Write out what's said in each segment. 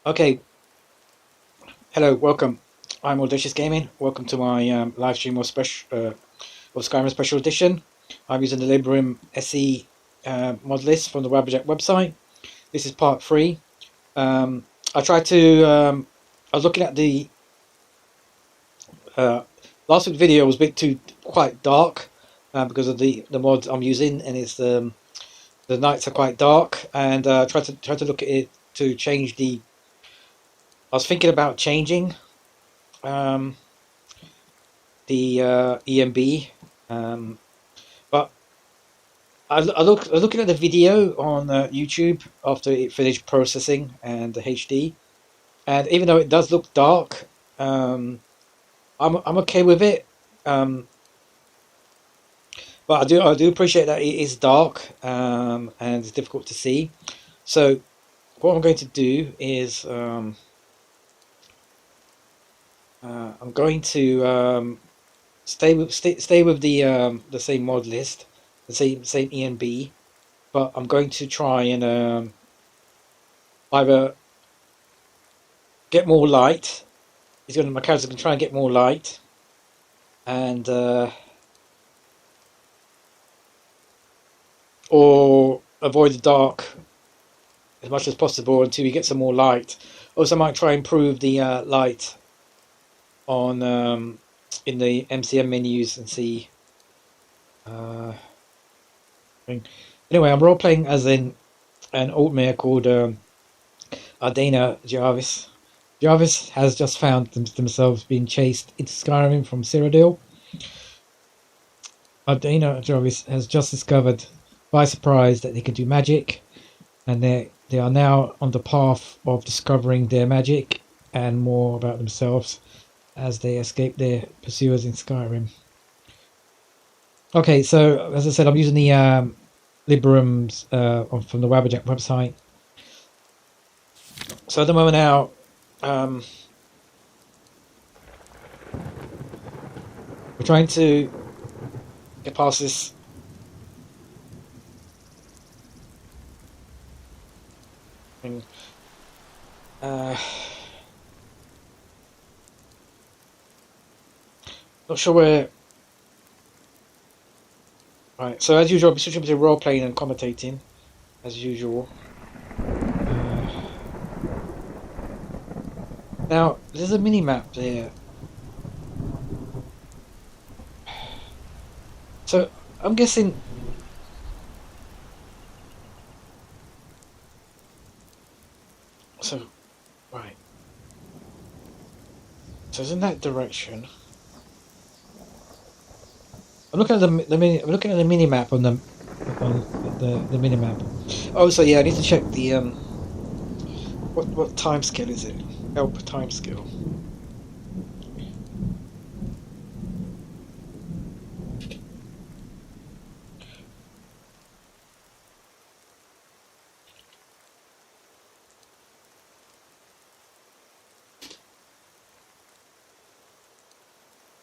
Okay, hello, welcome. I'm Audacious Gaming. Welcome to my live stream of Skyrim Special Edition. I'm using the Librum SE modlist from the Wabbajack website. This is part 3. I tried to. I was looking at the last week's video was a bit quite dark because of the mods I'm using, and it's the nights are quite dark. And tried to look at it to change the. I was thinking about changing the EMB, but I was looking at the video on YouTube after it finished processing and the HD, and even though it does look dark, I'm okay with it. But I do appreciate that it is dark and it's difficult to see. So what I'm going to do is I'm going to stay with the same mod list, the same ENB, but I'm going to try and either get more light. My character's going to try and get more light, and or avoid the dark as much as possible until we get some more light. Also, I might try and improve the light on in the MCM menus and see. Anyway, I'm role playing as an Altmer called Ardaena Jaerthius. Jarvis has just found themselves being chased into Skyrim from Cyrodil. Ardaena Jaerthius has just discovered by surprise that they can do magic, and they are now on the path of discovering their magic and more about themselves as they escape their pursuers in Skyrim. Okay, so as I said, I'm using the Librums from the Wabbajack website. So at the moment now, we're trying to get past this thing. Not sure where. Right, so as usual, I'll be switching between role playing and commentating, as usual. Now, there's a mini map there. So I'm guessing. So, right. So it's in that direction. I'm looking at the mini map on the mini map. Oh, so yeah, I need to check the what time scale is it? Help time scale.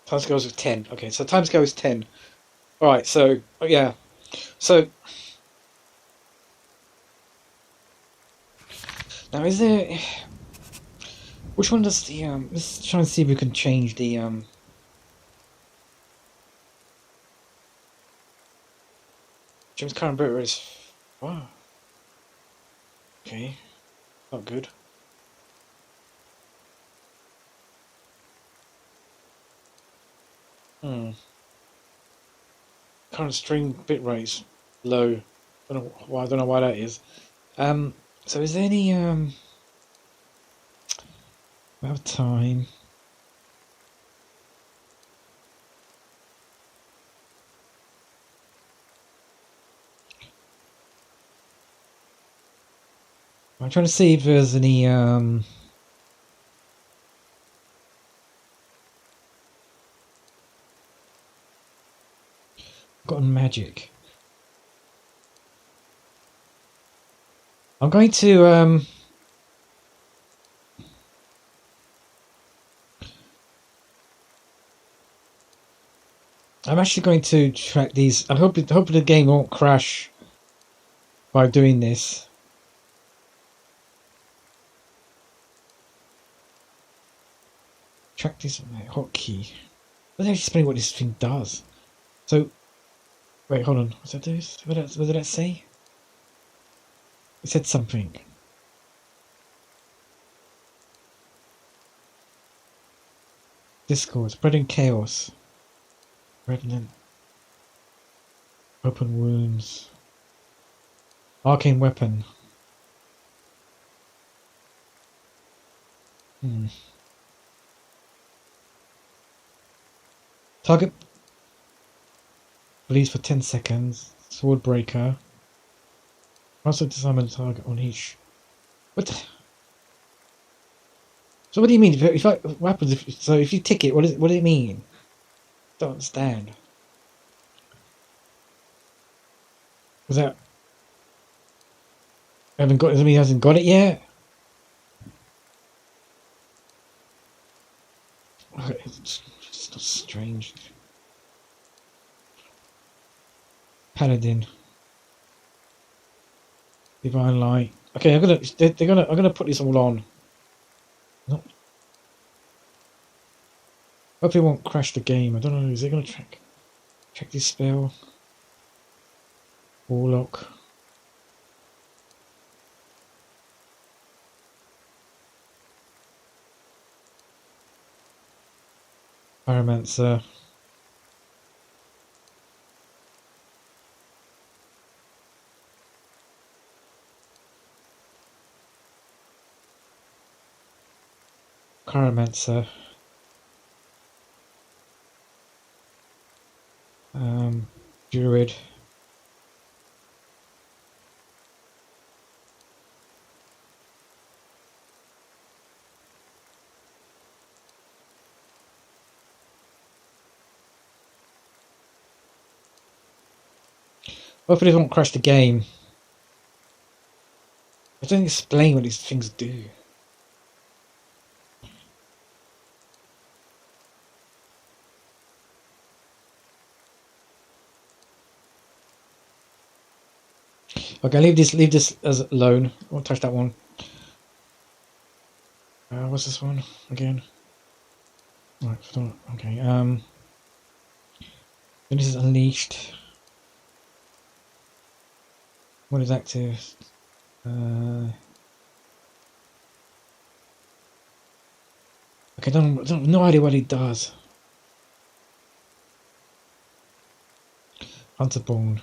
Time scale is 10. Okay, so time scale is 10. Alright, so yeah. So now is there, which one does the let's try and see if we can change the James Current Britter is, wow. Okay. Not good. Current string bitrate low. I don't know why that is. So is there any about time? I'm trying to see if there's any gotten magic. I'm going to I'm actually going to track these. I'm hoping the game won't crash by doing this. Track this hotkey. Let's actually explain what this thing does. So, wait, hold on. What's that do? What did that say? It said something. Discord, spreading chaos. Revenant. Open wounds. Arcane weapon. Target bleeds for 10 seconds. Sword breaker. Also disarm target on each. What? So what do you mean? What happens if you tick it? What does it mean? Don't understand. Was that? Haven't got. Does it mean he hasn't got it yet? It's just strange. Paladin. Divine light. Okay, I'm gonna put this all on. Not, hopefully it won't crash the game. I don't know. Is it gonna check this spell? Warlock. Pyromancer. Pyromancer. Druid. Hopefully it won't crash the game. I don't explain what these things do. Okay, leave this as alone. I won't touch that one. What's this one again? Right, okay. Then this is unleashed. What is active? Okay, no idea what it does. Hunterborn.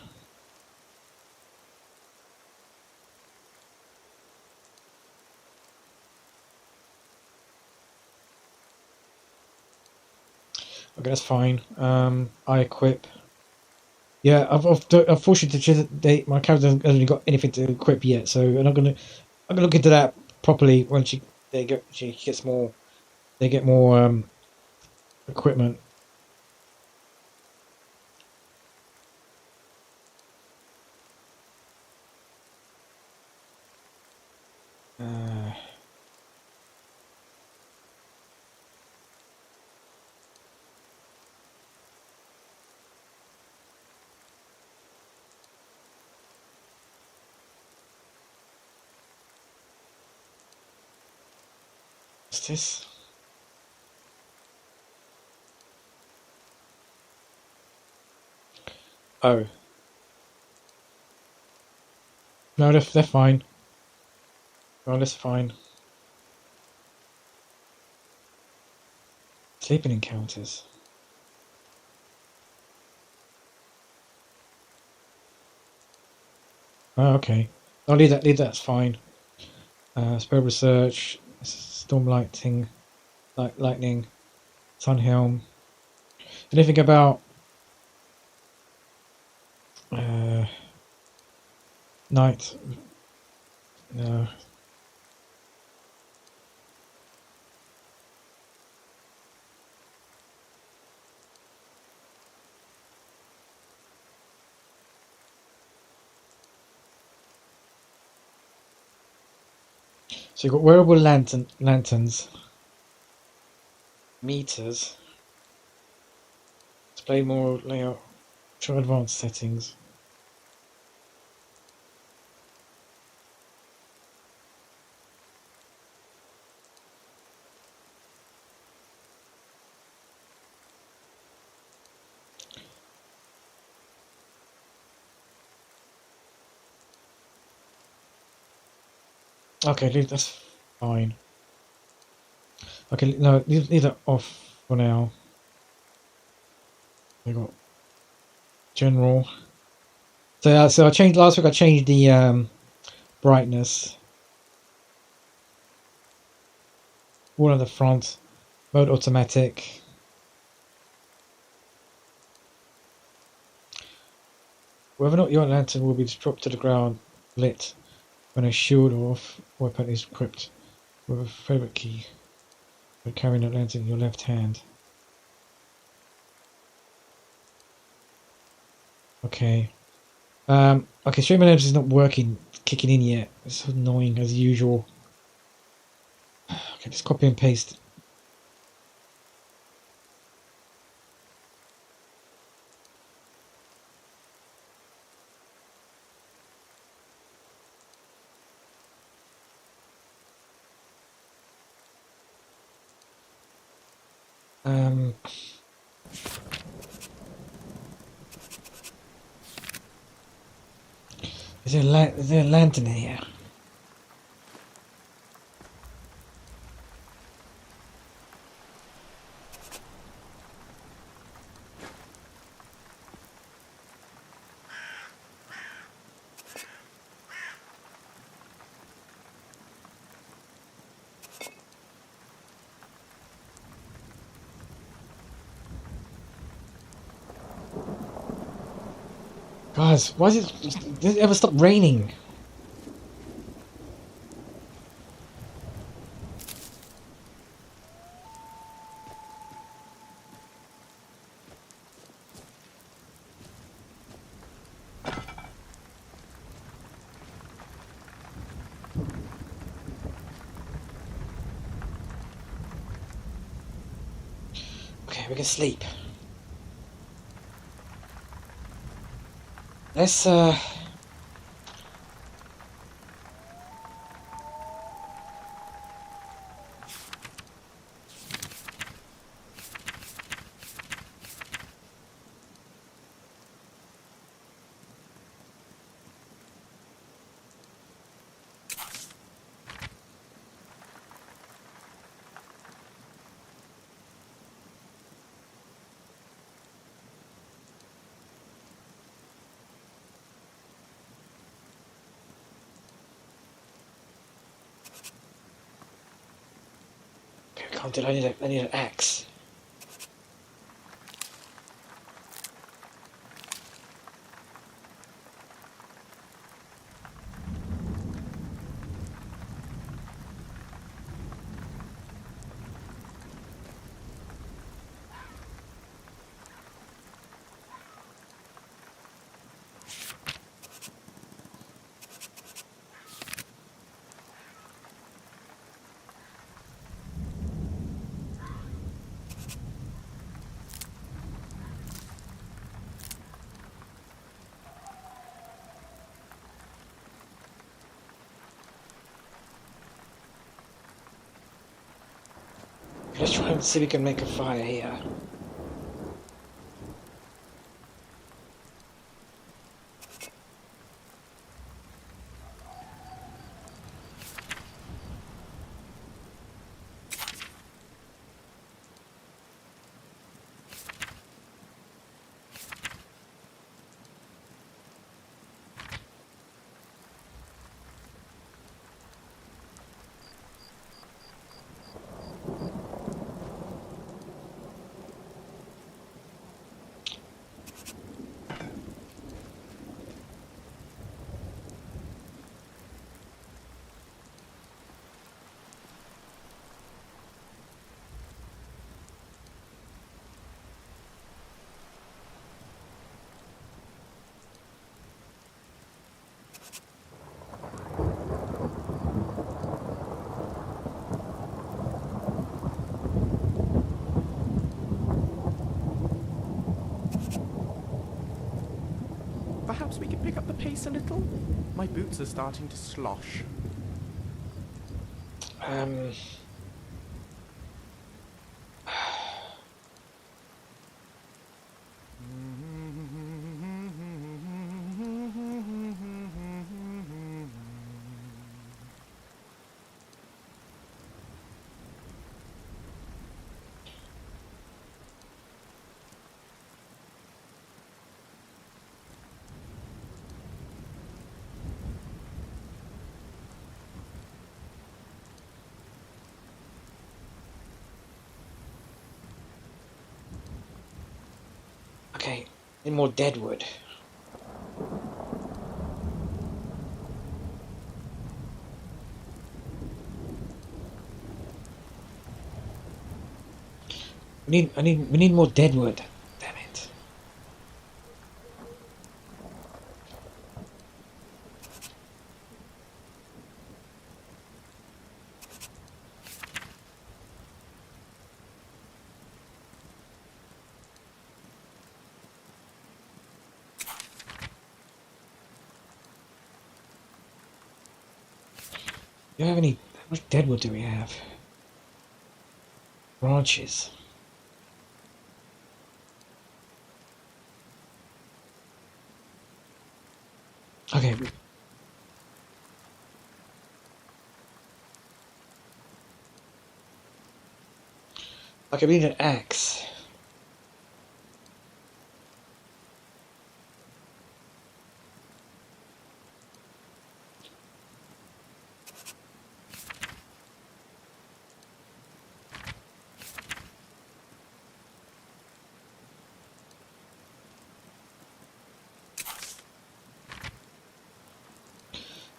Okay, that's fine. I equip. Yeah, unfortunately, my character hasn't really got anything to equip yet, so I'm gonna look into that properly when she gets more. They get more equipment. What's this? Oh. No, they're fine. No, that's fine. Sleeping encounters. Oh, okay. I'll leave that. That's fine. Spell research. Storm lightning. Lightning. Sunhelm. Anything about night? No. So you've got wearable lanterns, meters, display more layout, show advanced settings. Okay, that's fine. Okay, no, leave that off for now. I got general. So I changed last week. I changed the brightness. All on the front. Mode automatic. Whether or not your lantern will be dropped to the ground, lit when a shield or weapon is equipped with a favorite key. By carrying the lantern in your left hand. Okay. Okay, stream energy is not working, kicking in yet. It's annoying as usual. Okay, let's copy and paste. Um, is there a lantern here? Guys, why does it ever stop raining? Okay, we can sleep. Let's okay, we can't do it. I need an axe. Let's try and see if we can make a fire here. Perhaps we could pick up the pace a little? My boots are starting to slosh. Um, Okay, need more dead wood. We need more dead wood. Damn it. Do you have any? How much dead wood do we have? Branches. Okay. Okay, we need an axe.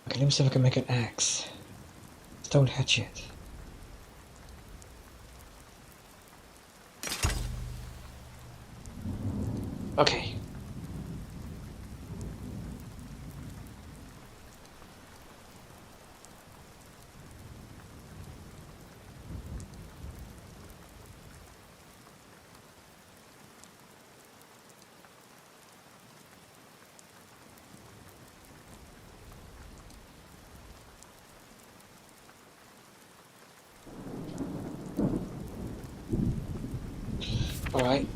Okay, let me see if I can make an axe. Stone hatchet. Okay. Alright.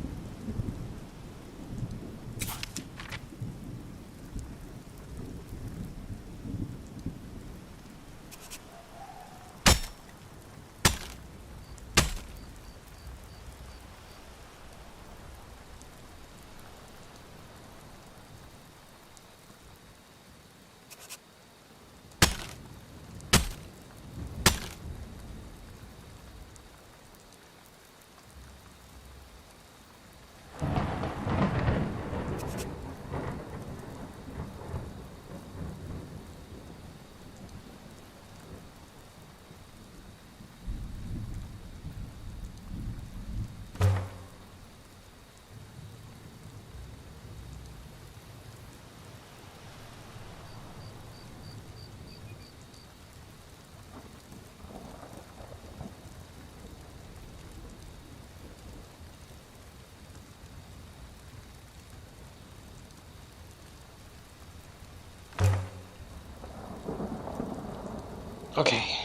Okay.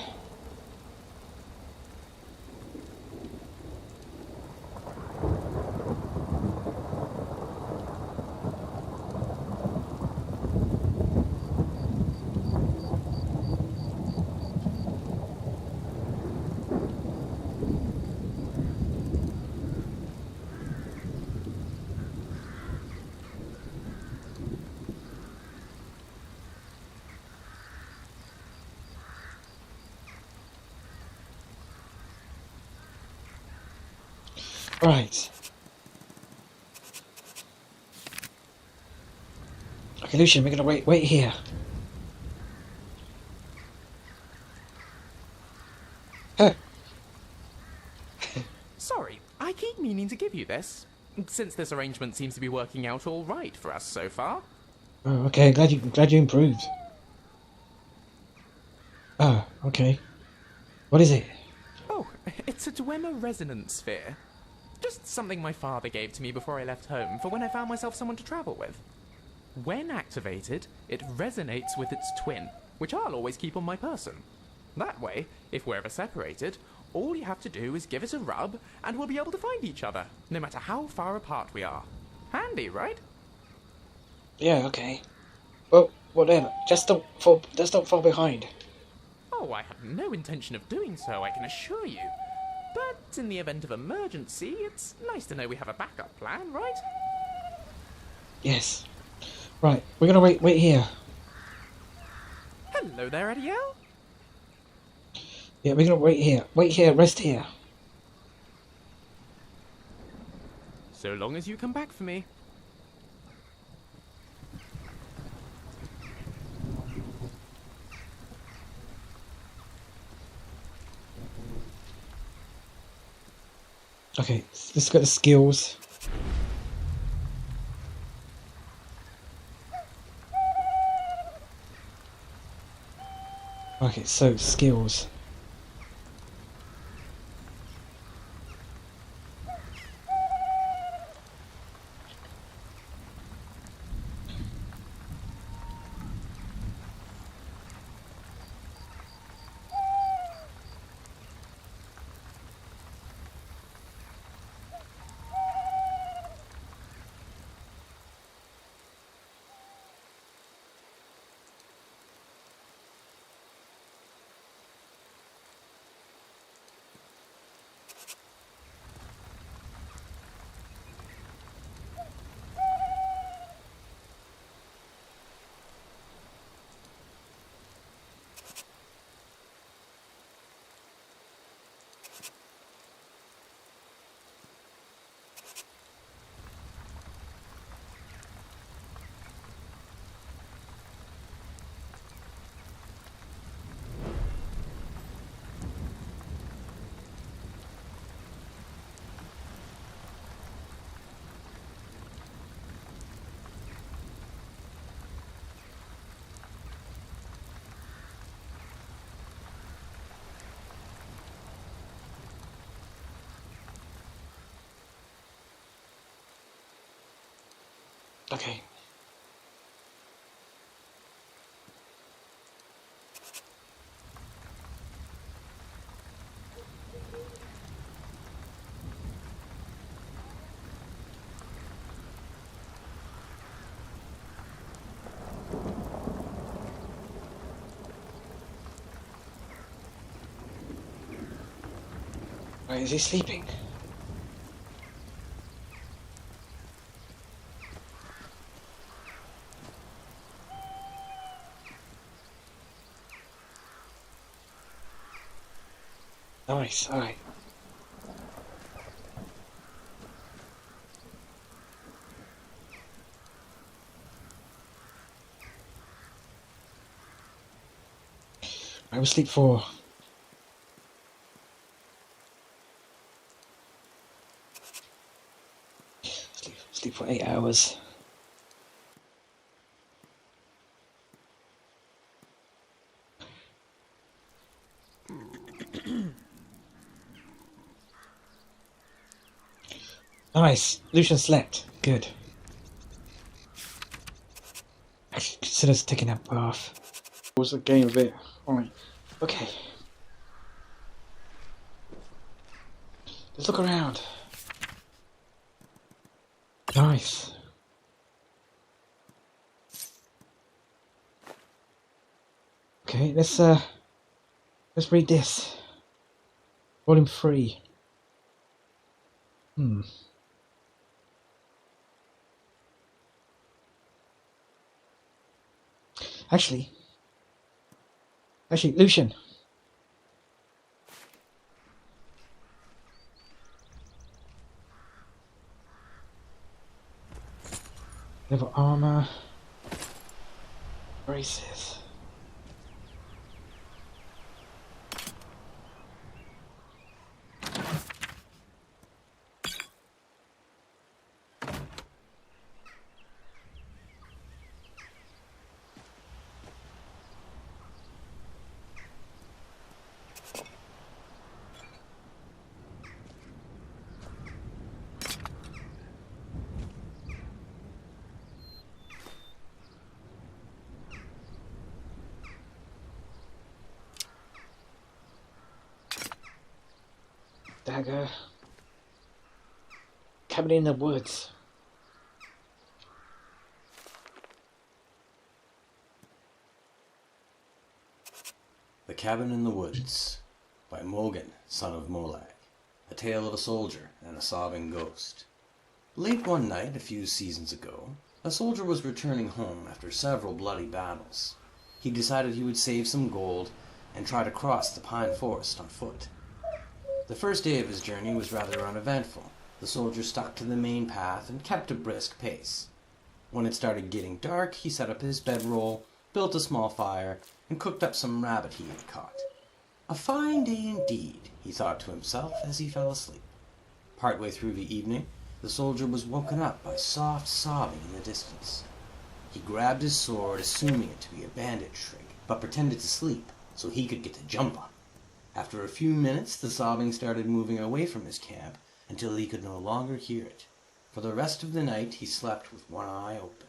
Right. Okay, Lucian, we're gonna wait here. Huh. Sorry, I keep meaning to give you this, since this arrangement seems to be working out all right for us so far. Oh, okay, glad you improved. Oh, okay. What is it? Oh, it's a Dwemer resonance sphere. Just something my father gave to me before I left home for when I found myself someone to travel with. When activated, it resonates with its twin, which I'll always keep on my person. That way, if we're ever separated, all you have to do is give it a rub and we'll be able to find each other, no matter how far apart we are. Handy, right? Yeah, okay. Well, whatever. Just don't fall behind. Oh, I have no intention of doing so, I can assure you. But in the event of emergency, it's nice to know we have a backup plan, right? Yes. Right, we're gonna wait here. Hello there, Adiel. Yeah, we're gonna wait here. Wait here, rest here. So long as you come back for me. Okay, let's go to skills. Okay, so skills. Okay. Right, is he sleeping? Nice, alright. I will sleep for... Sleep for 8 hours. Nice. Lucian slept. Good. Actually, consider taking a bath. It was a game of it. Alright. Okay. Let's look around. Nice. Okay, let's read this. Volume 3. Actually, Lucian. Level armor. Braces. Dagger. Cabin in the woods. The Cabin in the Woods by Mogan, son of Molag. A tale of a soldier and a sobbing ghost. Late one night, a few seasons ago, a soldier was returning home after several bloody battles. He decided he would save some gold and try to cross the pine forest on foot. The first day of his journey was rather uneventful. The soldier stuck to the main path and kept a brisk pace. When it started getting dark, he set up his bedroll, built a small fire, and cooked up some rabbit he had caught. A fine day indeed, he thought to himself as he fell asleep. Partway through the evening, the soldier was woken up by soft sobbing in the distance. He grabbed his sword, assuming it to be a bandit trick, but pretended to sleep so he could get the jump on it. After a few minutes, the sobbing started moving away from his camp until he could no longer hear it. For the rest of the night, he slept with one eye open.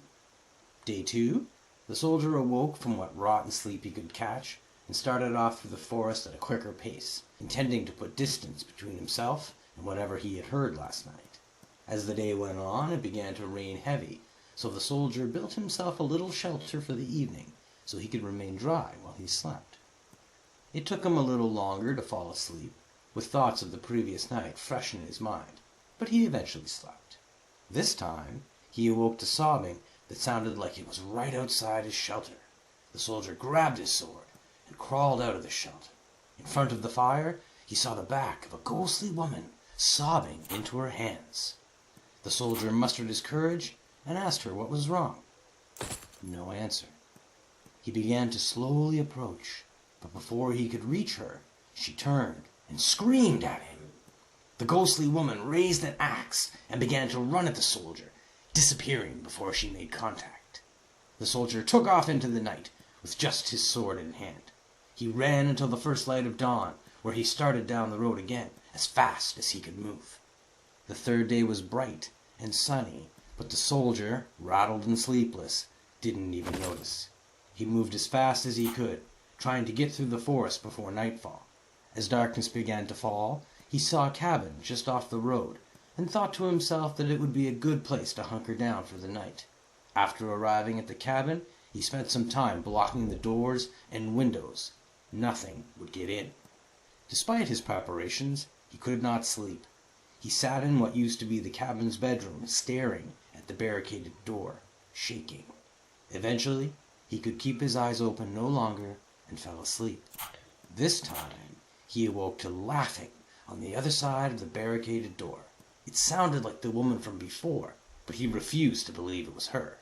Day 2, the soldier awoke from what rotten sleep he could catch and started off through the forest at a quicker pace, intending to put distance between himself and whatever he had heard last night. As the day went on, it began to rain heavy, so the soldier built himself a little shelter for the evening so he could remain dry while he slept. It took him a little longer to fall asleep, with thoughts of the previous night fresh in his mind, but he eventually slept. This time, he awoke to sobbing that sounded like it was right outside his shelter. The soldier grabbed his sword and crawled out of the shelter. In front of the fire, he saw the back of a ghostly woman sobbing into her hands. The soldier mustered his courage and asked her what was wrong. No answer. He began to slowly approach, but before he could reach her, she turned and screamed at him. The ghostly woman raised an axe and began to run at the soldier, disappearing before she made contact. The soldier took off into the night with just his sword in hand. He ran until the first light of dawn, where he started down the road again as fast as he could move. The third day was bright and sunny, but the soldier, rattled and sleepless, didn't even notice. He moved as fast as he could, trying to get through the forest before nightfall. As darkness began to fall, he saw a cabin just off the road and thought to himself that it would be a good place to hunker down for the night. After arriving at the cabin, he spent some time blocking the doors and windows. Nothing would get in. Despite his preparations, he could not sleep. He sat in what used to be the cabin's bedroom, staring at the barricaded door, shaking. Eventually, he could keep his eyes open no longer and fell asleep. This time, he awoke to laughing on the other side of the barricaded door. It sounded like the woman from before, but he refused to believe it was her.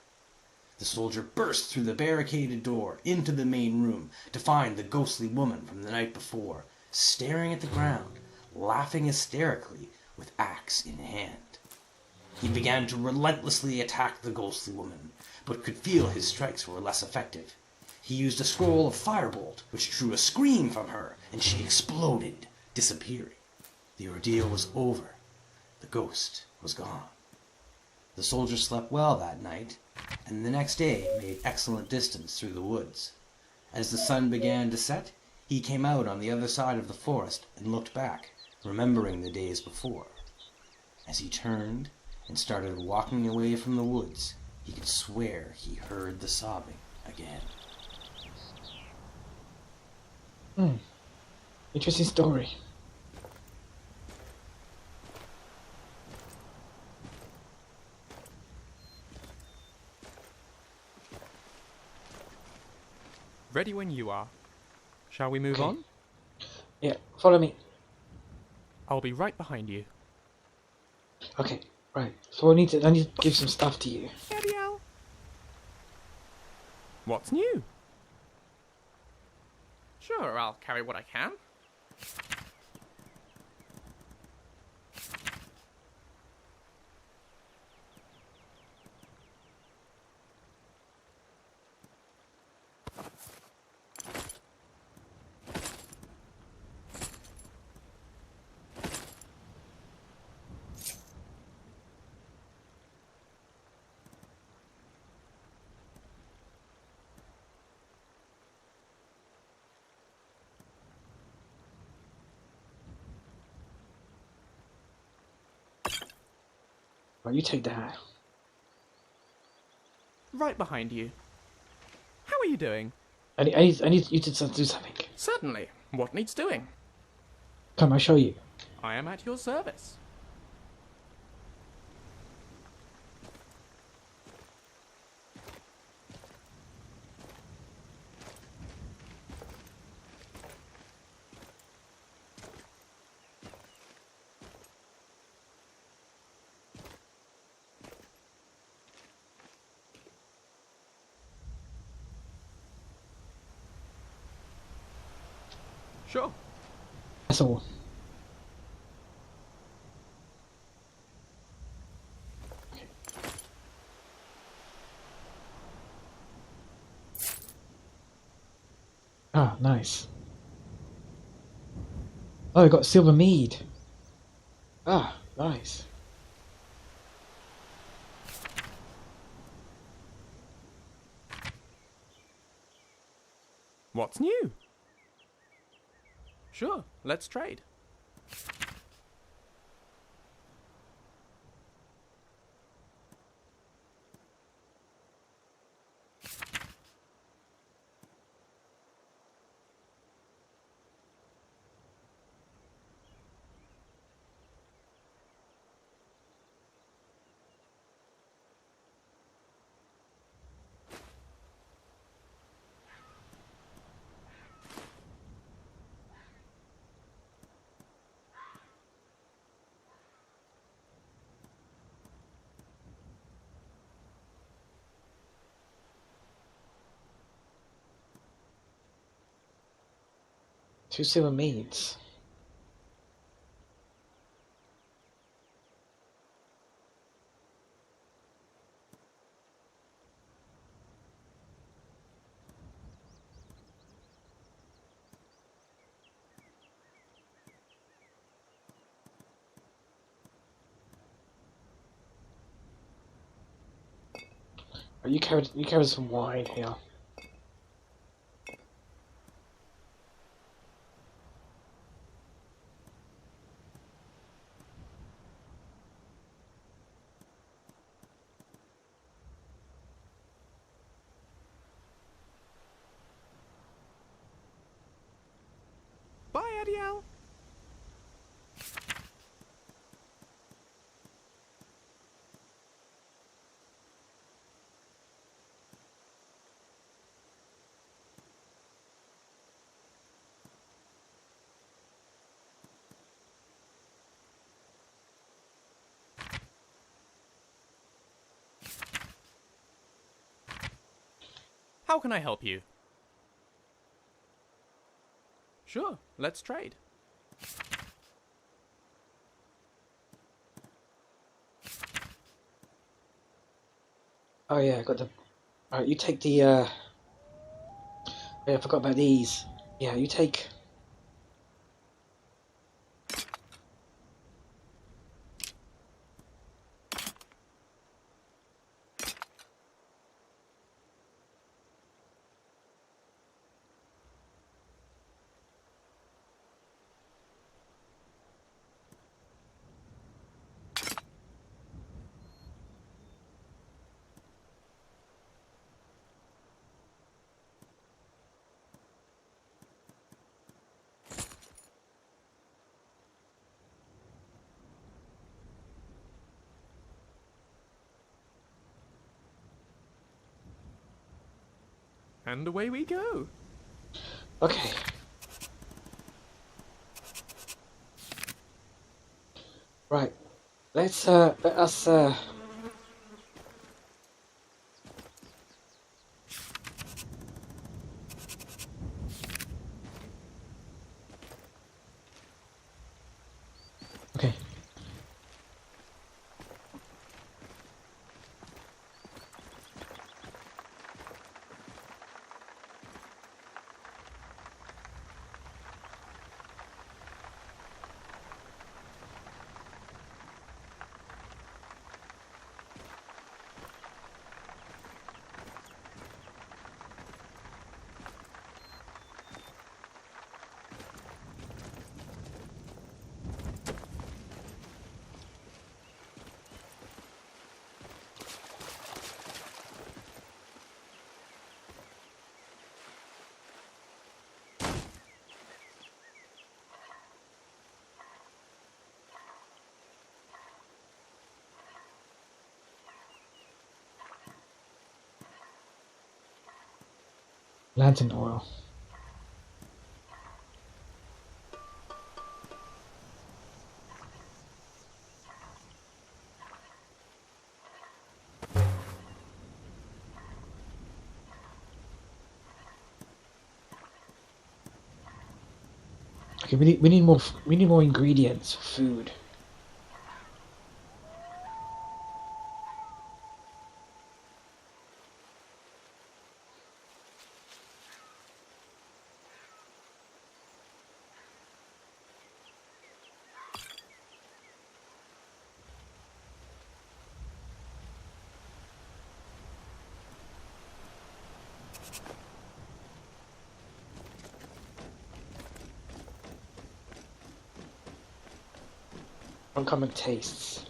The soldier burst through the barricaded door into the main room to find the ghostly woman from the night before, staring at the ground, laughing hysterically with axe in hand. He began to relentlessly attack the ghostly woman, but could feel his strikes were less effective. He used a scroll of firebolt, which drew a scream from her, and she exploded, disappearing. The ordeal was over. The ghost was gone. The soldier slept well that night, and the next day made excellent distance through the woods. As the sun began to set, he came out on the other side of the forest and looked back, remembering the days before. As he turned and started walking away from the woods, he could swear he heard the sobbing again. Interesting story. Ready when you are. Shall we move on? Yeah, follow me. I'll be right behind you. Okay, right. So I need to give some stuff to you. Gabrielle! What's new? Sure, I'll carry what I can. Right, you take that. Right behind you. How are you doing? I need you to do something. Certainly. What needs doing? Come, I'll show you. I am at your service. Sure. That's all. Ah, nice. Oh, we got silver mead. Ah, nice. What's new? Sure, let's trade. Two silver meads. Oh, you carried some wine here. Bye, Adiel. How can I help you? Sure, let's trade. Oh yeah, I got the. Alright, you take the. Yeah, I forgot about these. Yeah, you take. And away we go. Okay. Right. Let us Okay. Lantern oil. Okay, we need more ingredients for food. Uncommon tastes.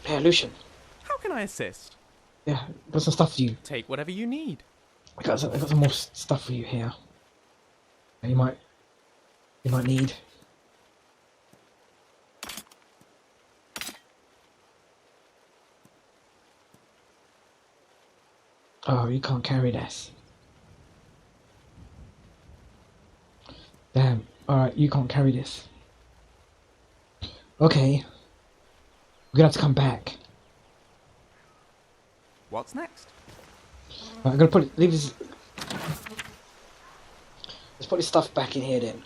Yeah, Lucian. How can I assist? Yeah, got some stuff for you. Take whatever you need. I got some more stuff for you here. You might need. Oh, you can't carry this. Damn. Alright, you can't carry this. Okay. We're gonna have to come back. What's next? Right, I'm gonna leave this. Let's put this stuff back in here then.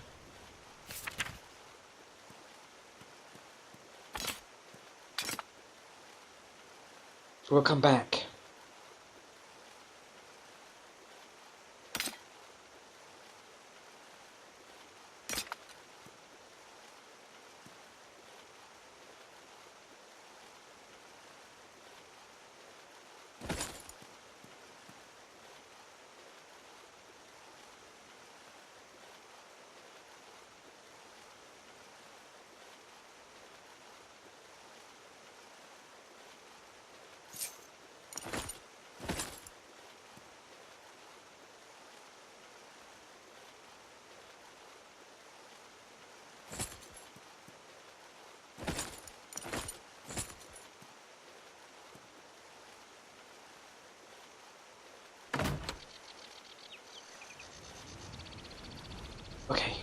We'll come back. Okay.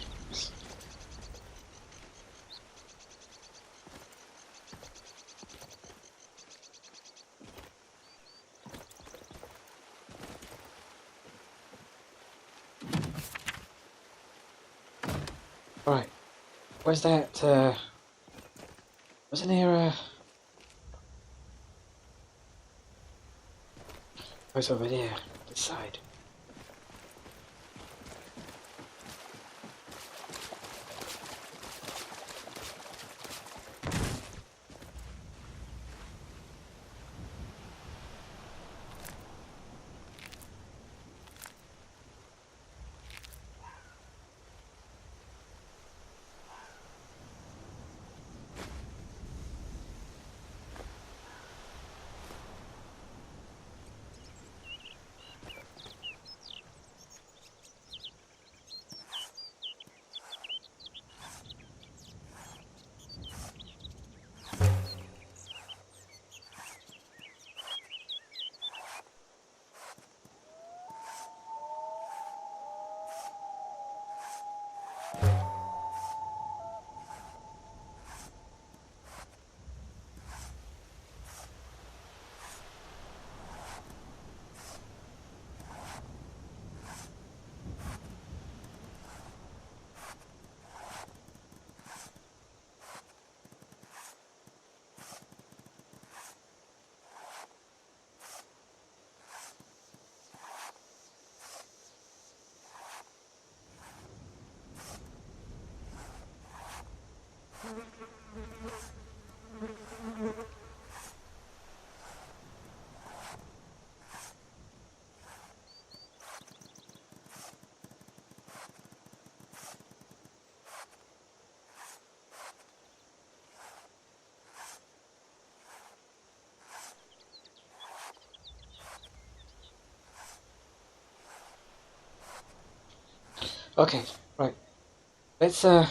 Right. Where's that, wasn't there, oh, it's over there, this side. Okay, right. Let's right,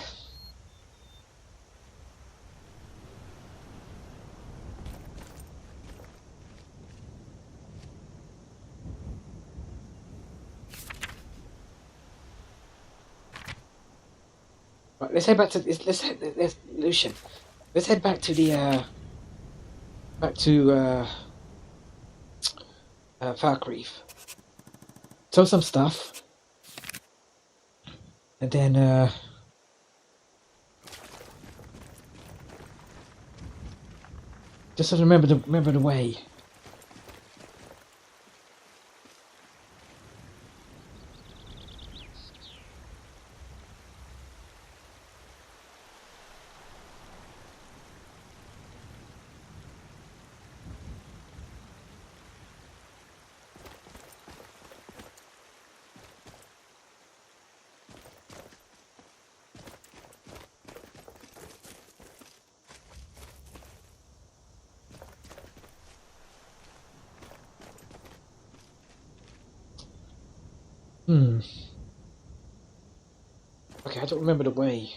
let's head back to let's Lucian. Let's head back to the back to Falkreath. Sell some stuff, and then just have to remember the way. Hmm. Okay, I don't remember the way.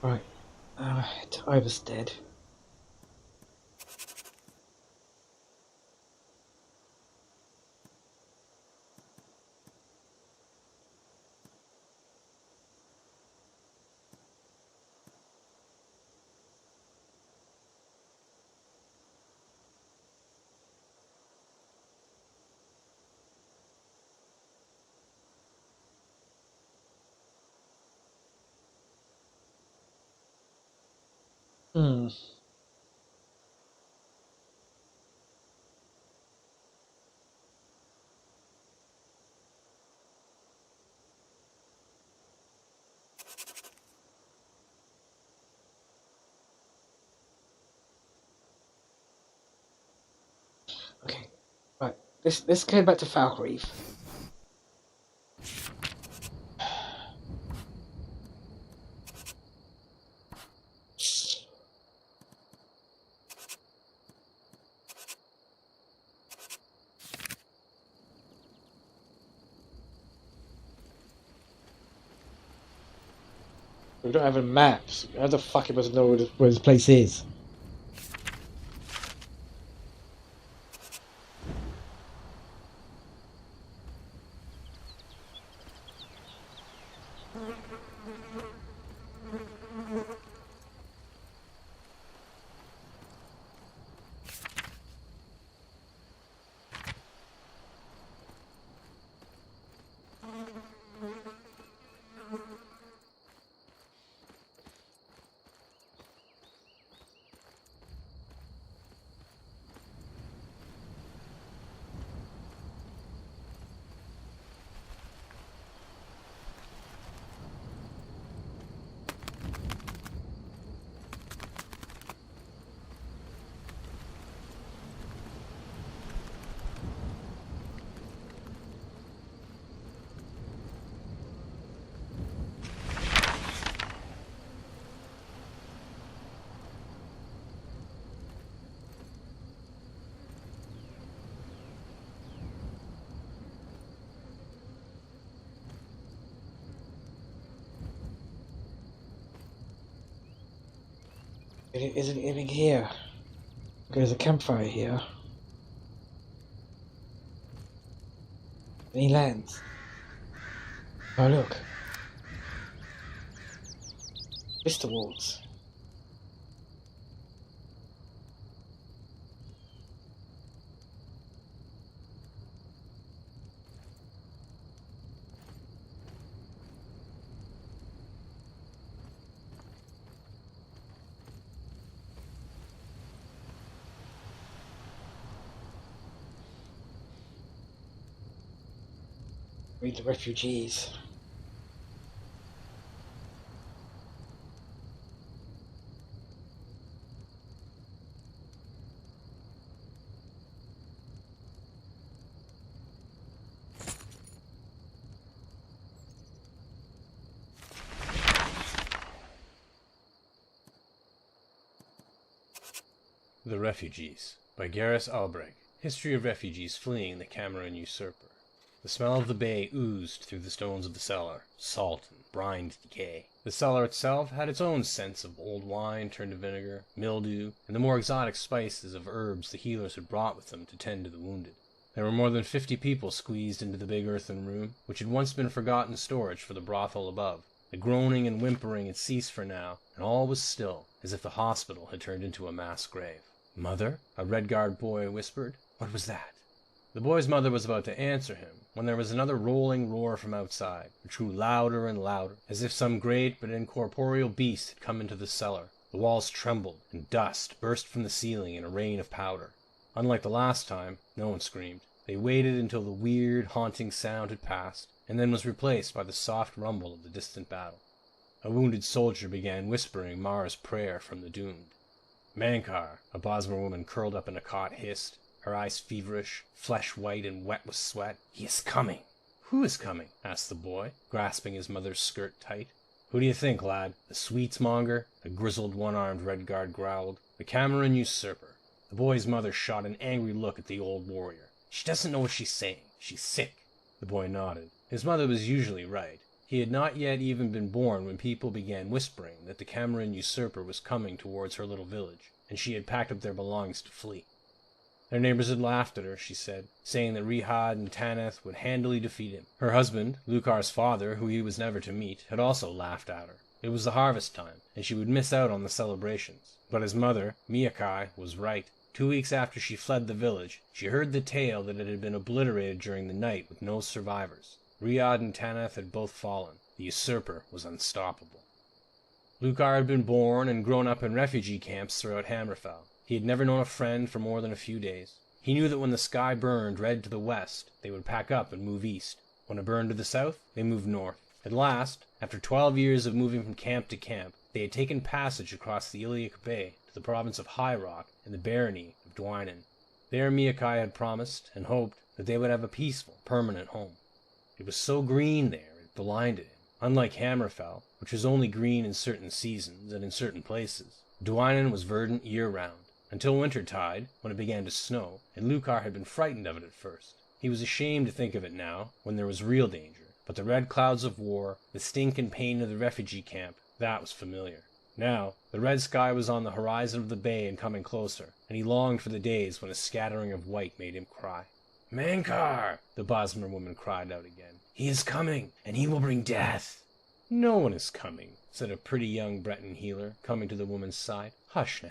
Right. To Iverstead. Hmm. Okay. Right. Let's head back to Falkreath. We don't have any maps. How the fuck am I supposed to know where this place is? Is it even here? Okay, there's a campfire here. And he lands. Oh look. Vista walls. Read the refugees. The Refugees by Gareth Albrecht. History of refugees fleeing the Cameron usurper. The smell of the bay oozed through the stones of the cellar, salt and brined decay. The cellar itself had its own sense of old wine turned to vinegar, mildew, and the more exotic spices of herbs the healers had brought with them to tend to the wounded. There were more than 50 people squeezed into the big earthen room, which had once been forgotten storage for the brothel above. The groaning and whimpering had ceased for now, and all was still, as if the hospital had turned into a mass grave. "Mother?" a Redguard boy whispered. "What was that?" The boy's mother was about to answer him when there was another rolling roar from outside, which grew louder and louder, as if some great but incorporeal beast had come into the cellar. The walls trembled, and dust burst from the ceiling in a rain of powder. Unlike the last time, no one screamed. They waited until the weird, haunting sound had passed, and then was replaced by the soft rumble of the distant battle. A wounded soldier began whispering Mara's prayer from the doomed. "Mankar," a Bosmer woman curled up in a cot hissed, her eyes feverish, flesh white and wet with sweat. "He is coming." "Who is coming?" asked the boy, grasping his mother's skirt tight. "Who do you think, lad? The sweetsmonger?" the grizzled one-armed Redguard growled. "The Cameron usurper." The boy's mother shot an angry look at the old warrior. "She doesn't know what she's saying. She's sick." The boy nodded. His mother was usually right. He had not yet even been born when people began whispering that the Cameron usurper was coming towards her little village, and she had packed up their belongings to flee. Their neighbors had laughed at her, she said, saying that Rihad and Taneth would handily defeat him. Her husband, Lukar's father, who he was never to meet, had also laughed at her. It was the harvest time, and she would miss out on the celebrations. But his mother, Miakai, was right. 2 weeks after she fled the village, she heard the tale that it had been obliterated during the night with no survivors. Rihad and Taneth had both fallen. The usurper was unstoppable. Lukar had been born and grown up in refugee camps throughout Hammerfell. He had never known a friend for more than a few days. He knew that when the sky burned red to the west, they would pack up and move east. When it burned to the south, they moved north. At last, after 12 years of moving from camp to camp, they had taken passage across the Iliac Bay to the province of High Rock in the barony of Dwynen. There Miakai had promised and hoped that they would have a peaceful, permanent home. It was so green there, it blinded him. Unlike Hammerfell, which was only green in certain seasons and in certain places, Dwynen was verdant year-round, until wintertide, when it began to snow, and Lukar had been frightened of it at first. He was ashamed to think of it now, when there was real danger, but the red clouds of war, the stink and pain of the refugee camp, that was familiar. Now, the red sky was on the horizon of the bay and coming closer, and he longed for the days when a scattering of white made him cry. "Mankar!" the Bosmer woman cried out again. "He is coming, and he will bring death." "No one is coming," said a pretty young Breton healer, coming to the woman's side. "Hush now."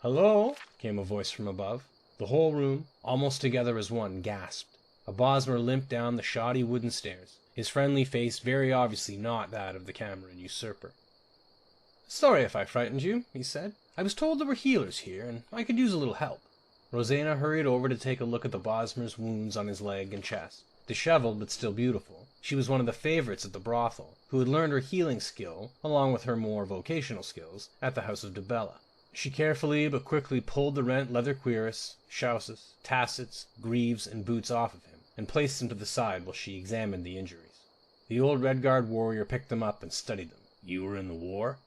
"Hello?" came a voice from above. The whole room, almost together as one, gasped. A Bosmer limped down the shoddy wooden stairs, his friendly face very obviously not that of the Cameron usurper. "Sorry if I frightened you," he said. "I was told there were healers here, and I could use a little help." Rosena hurried over to take a look at the Bosmer's wounds on his leg and chest. Disheveled but still beautiful, she was one of the favorites at the brothel, who had learned her healing skill, along with her more vocational skills, at the house of Debella. She carefully but quickly pulled the rent leather cuirass, chaussets, tassets, greaves, and boots off of him, and placed them to the side while she examined the injuries. The old Redguard warrior picked them up and studied them. "You were in the war?"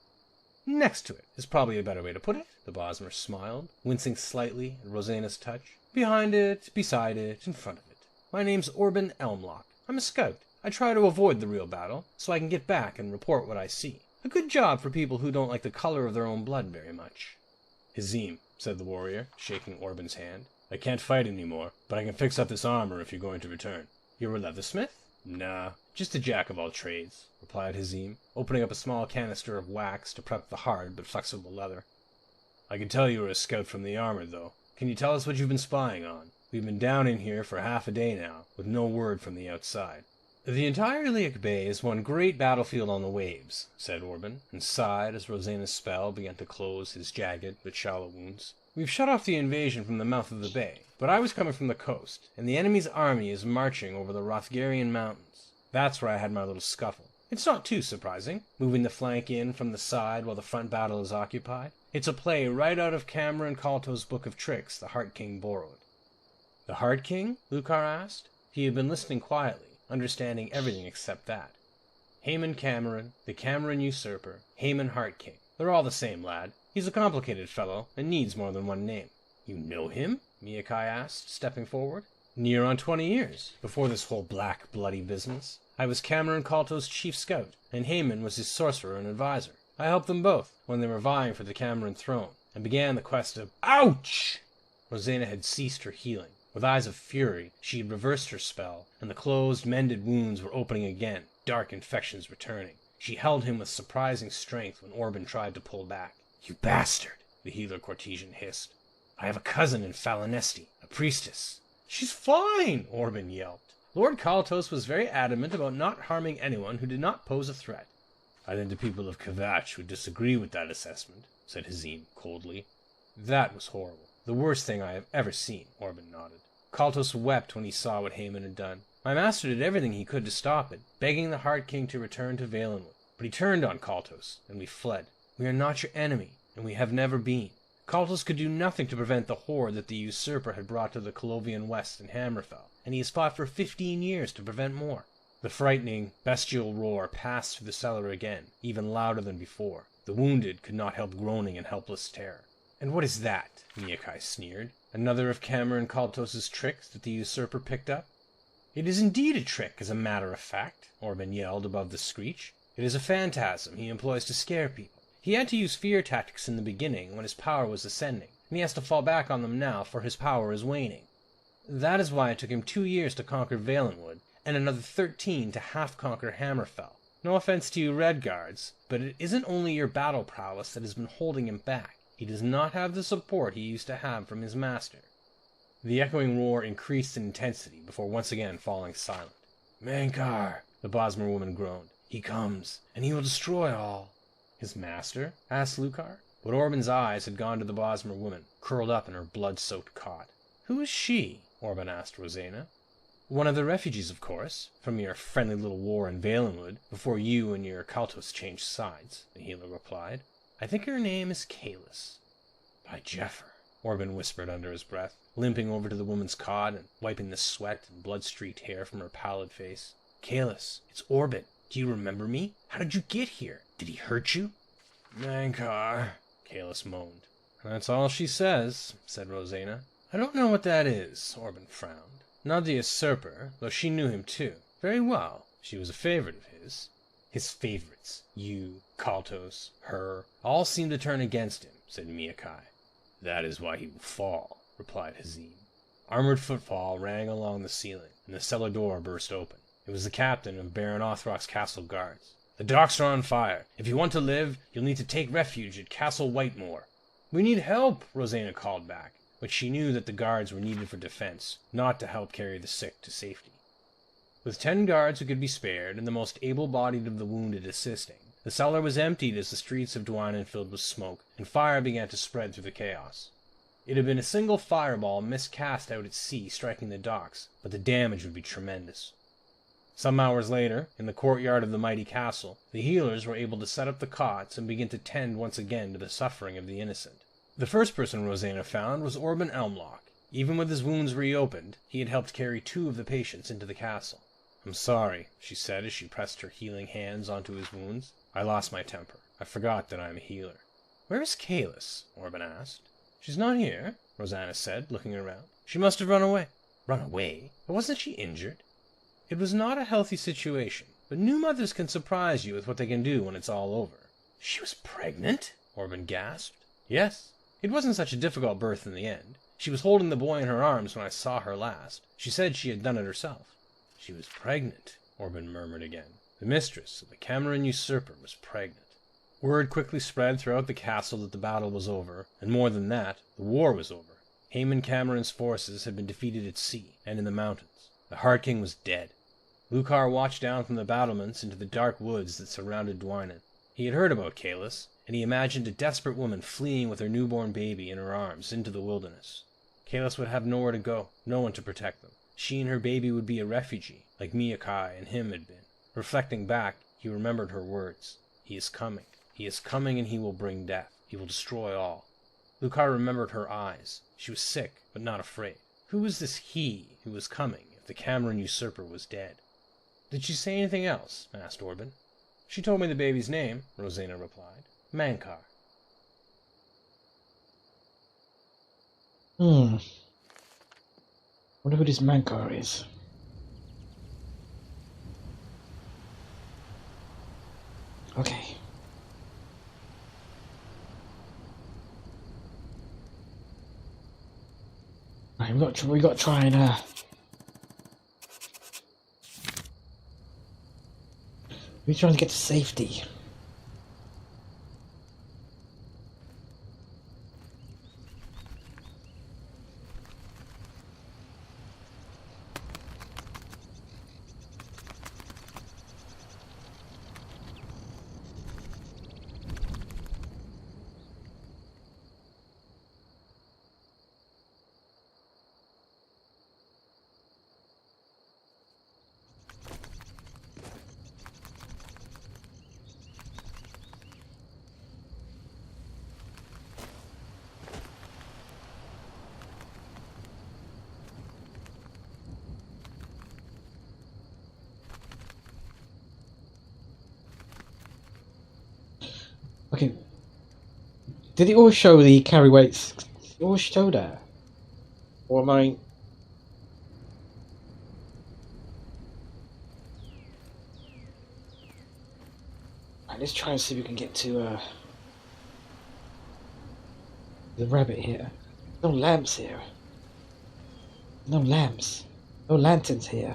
"Next to it is probably a better way to put it," the Bosmer smiled, wincing slightly at Rosena's touch. "Behind it, beside it, in front of it. My name's Orban Elmlock. I'm a scout. I try to avoid the real battle, so I can get back and report what I see. A good job for people who don't like the color of their own blood very much." "Hizim," said the warrior, shaking Orban's hand. "I can't fight anymore, but I can fix up this armor if you're going to return." "You're a leathersmith?" "Nah, just a jack of all trades," replied Hizim, opening up a small canister of wax to prep the hard but flexible leather. "I can tell you were a scout from the armor, though. Can you tell us what you've been spying on? We've been down in here for half a day now, with no word from the outside." "The entire Iliac Bay is one great battlefield on the waves," said Orban, and sighed as Rosena's spell began to close his jagged but shallow wounds. "We've shut off the invasion from the mouth of the bay, but I was coming from the coast, and the enemy's army is marching over the Rothgarian mountains. That's where I had my little scuffle. It's not too surprising, moving the flank in from the side while the front battle is occupied. It's a play right out of Cameron Calto's book of tricks the Heart King borrowed." "The Heart King?" Lukar asked. He had been listening quietly, understanding everything except that. "Haemon Cameron, the Cameron usurper, Haemon Heart King. They're all the same, lad. He's a complicated fellow, and needs more than one name." You know him? Miyake asked, stepping forward. Near on 20 years, before this whole black, bloody business. I was Cameron Kalto's chief scout, and Haman was his sorcerer and advisor. I helped them both when they were vying for the Cameron throne, and began the quest of— Ouch! Rosena had ceased her healing. With eyes of fury, she had reversed her spell, and the closed, mended wounds were opening again, dark infections returning. She held him with surprising strength when Orban tried to pull back. You bastard, the healer courtesan hissed. I have a cousin in Falinesti, a priestess. She's fine, Orban yelped. Lord Kaltos was very adamant about not harming anyone who did not pose a threat. I think the people of Kvatch would disagree with that assessment, said Hazim coldly. That was horrible. The worst thing I have ever seen, Orban nodded. Kaltos wept when he saw what Haman had done. My master did everything he could to stop it, begging the Heart King to return to Valenwood. But he turned on Kaltos, and we fled. We are not your enemy, and we have never been. Kaltos could do nothing to prevent the horde that the usurper had brought to the Colovian West and Hammerfell, and he has fought for 15 years to prevent more. The frightening, bestial roar passed through the cellar again, even louder than before. The wounded could not help groaning in helpless terror. And what is that? Miyake sneered. Another of Cameron Kaltos' tricks that the usurper picked up? It is indeed a trick, as a matter of fact, Orban yelled above the screech. It is a phantasm he employs to scare people. He had to use fear tactics in the beginning when his power was ascending, and he has to fall back on them now for his power is waning. That is why it took him 2 years to conquer Valenwood, and another 13 to half-conquer Hammerfell. No offense to you Redguards, but it isn't only your battle prowess that has been holding him back. He does not have the support he used to have from his master. The echoing roar increased in intensity before once again falling silent. Mankar, the Bosmer woman groaned. He comes, and he will destroy all. His master? Asked Lucar. But Orban's eyes had gone to the Bosmer woman, curled up in her blood-soaked cot. Who is she? Orban asked Rosena. One of the refugees, of course, from your friendly little war in Valenwood, before you and your Kaltos changed sides, the healer replied. I think her name is Kalis. By Jeffer, Orban whispered under his breath, limping over to the woman's cot and wiping the sweat and blood-streaked hair from her pallid face. Kalis, it's Orban. Do you remember me? How did you get here? Did he hurt you? Mankar, Kalis moaned. That's all she says, said Rosena. I don't know what that is, Orban frowned. Not the usurper, though she knew him too. Very well. She was a favorite of his. His favorites, you, Kaltos, her, all seem to turn against him, said Miyake. That is why he will fall, replied Hazim. Armored footfall rang along the ceiling, and the cellar door burst open. It was the captain of Baron Othrock's castle guards. The docks are on fire. If you want to live, you'll need to take refuge at Castle Whitemore. We need help, Rosena called back, but she knew that the guards were needed for defense, not to help carry the sick to safety. With 10 guards who could be spared, and the most able-bodied of the wounded assisting, the cellar was emptied as the streets of Dwynen filled with smoke, and fire began to spread through the chaos. It had been a single fireball miscast out at sea striking the docks, but the damage would be tremendous. Some hours later, in the courtyard of the mighty castle, the healers were able to set up the cots and begin to tend once again to the suffering of the innocent. The first person Rosena found was Orban Elmlock. Even with his wounds reopened, he had helped carry 2 of the patients into the castle. I'm sorry, she said as she pressed her healing hands onto his wounds. I lost my temper. I forgot that I am a healer. Where is Kalis? Orban asked. She's not here, Rosanna said, looking around. She must have run away. Run away? But wasn't she injured? It was not a healthy situation, but new mothers can surprise you with what they can do when it's all over. She was pregnant? Orban gasped. Yes. It wasn't such a difficult birth in the end. She was holding the boy in her arms when I saw her last. She said she had done it herself. She was pregnant, Orban murmured again. The mistress of the Cameron usurper was pregnant. Word quickly spread throughout the castle that the battle was over, and more than that, the war was over. Haman Cameron's forces had been defeated at sea and in the mountains. The Heart King was dead. Lucar watched down from the battlements into the dark woods that surrounded Dwynen. He had heard about Kalis, and he imagined a desperate woman fleeing with her newborn baby in her arms into the wilderness. Kalis would have nowhere to go, no one to protect them. She and her baby would be a refugee, like Miyake and him had been. Reflecting back, he remembered her words. He is coming. He is coming and he will bring death. He will destroy all. Lucar remembered her eyes. She was sick, but not afraid. Who was this he who was coming if the Cameron usurper was dead? Did she say anything else? Asked Orban. She told me the baby's name, Rosena replied. Mankar. Hmm. Wonder who this Mankar is. Okay. Right, we got to try and we're trying to get to safety. Okay. Did it always show the carry weights? Did it always show that? Or am I... Right, let's try and see if we can get to the rabbit here. No lamps here. No lamps. No lanterns here.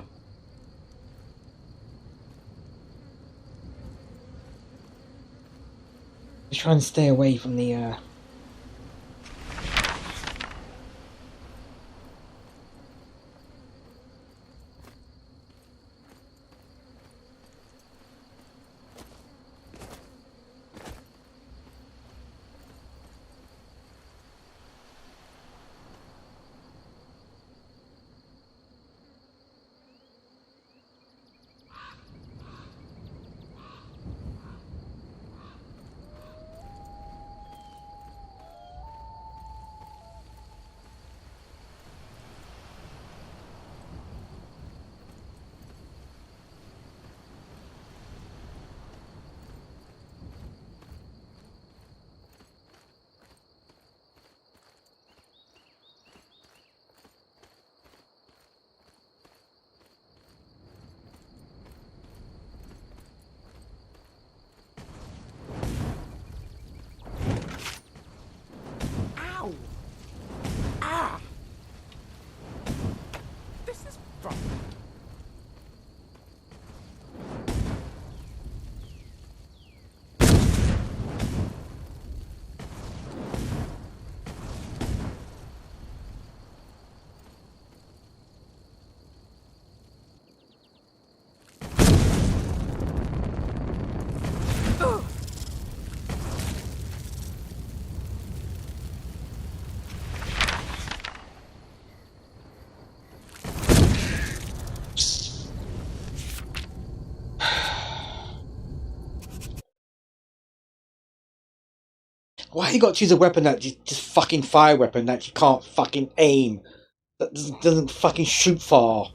Let's try and stay away from the Ow! Ah! This is rough. Why you got to choose a weapon that just fucking fire weapon that you can't fucking aim? That doesn't fucking shoot far.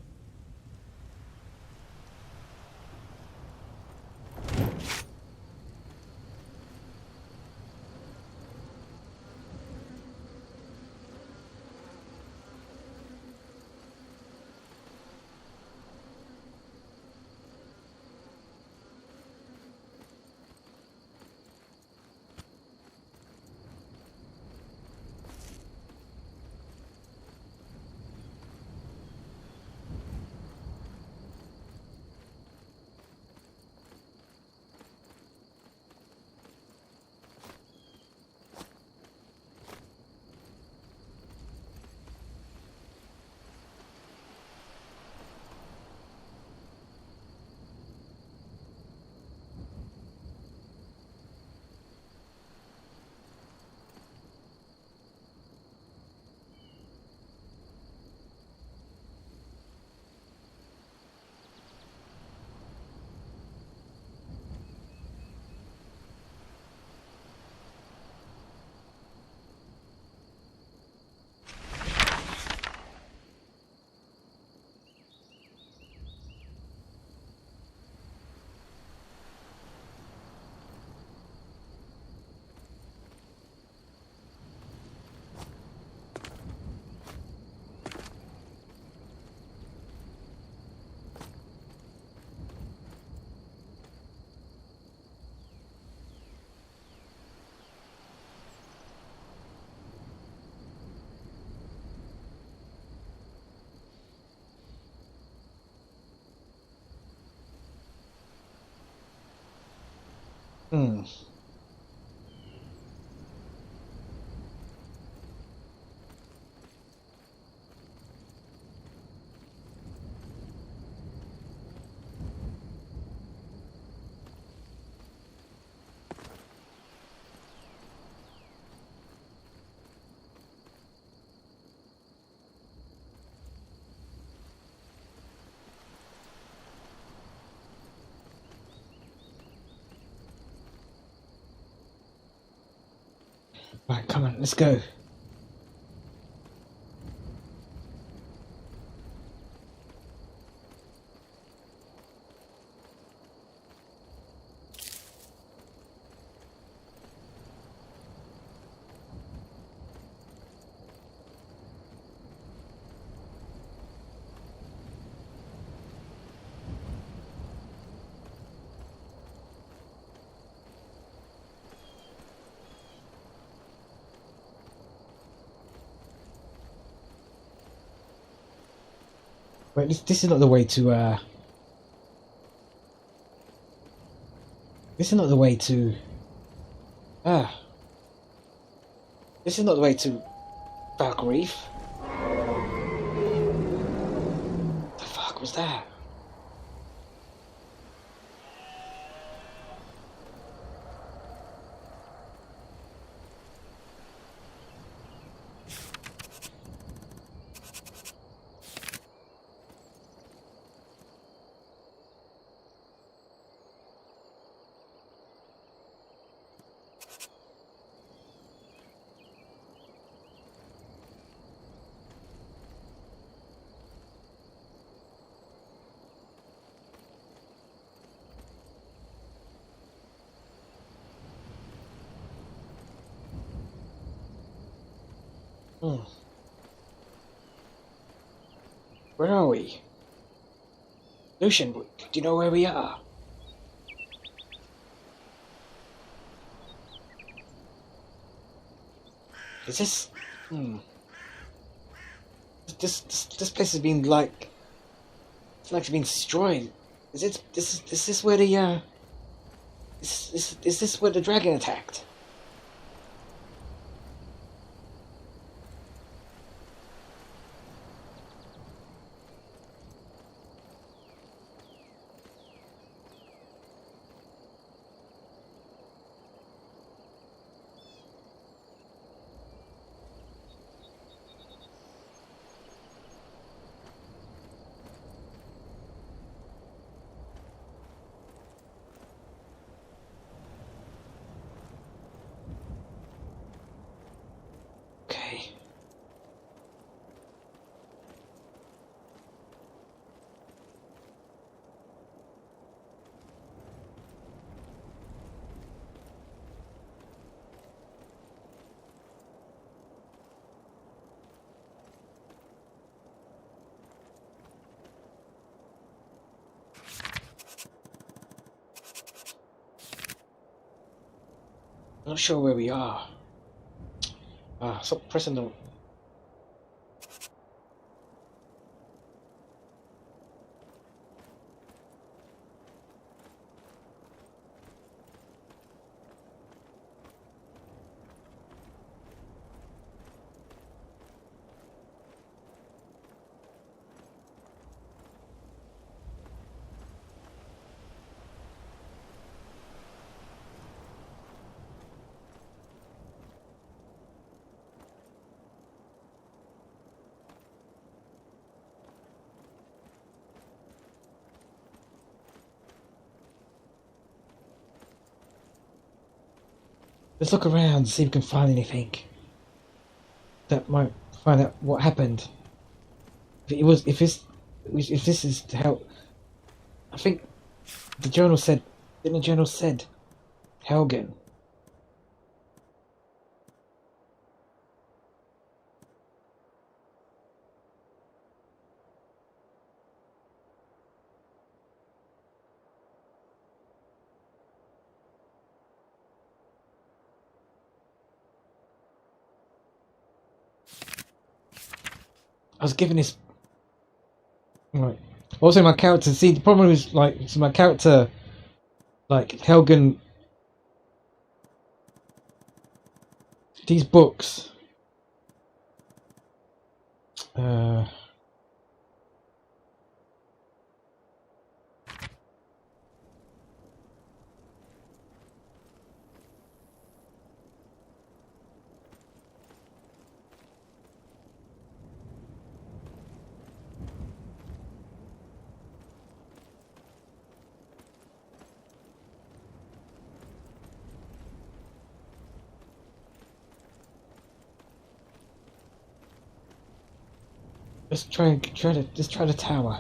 Hmm. Right, come on, let's go. Wait, this is not the way to, this is not the way to, this is not the way to Valkyrie. What the fuck was that? Hmm. Where are we? Lucian, do you know where we are? Is this... This place has been like... It's like it's been destroyed. Is this where the, Is this where the dragon attacked? I'm not sure where we are. Stop pressing the... Let's look around and see if we can find anything that might find out what happened. If this is how, I think the journal said. Didn't the journal said Helgen? I was given this. Right. Also, my character. See, the problem is like, so my character, like Helgen, these books. Let's try the tower.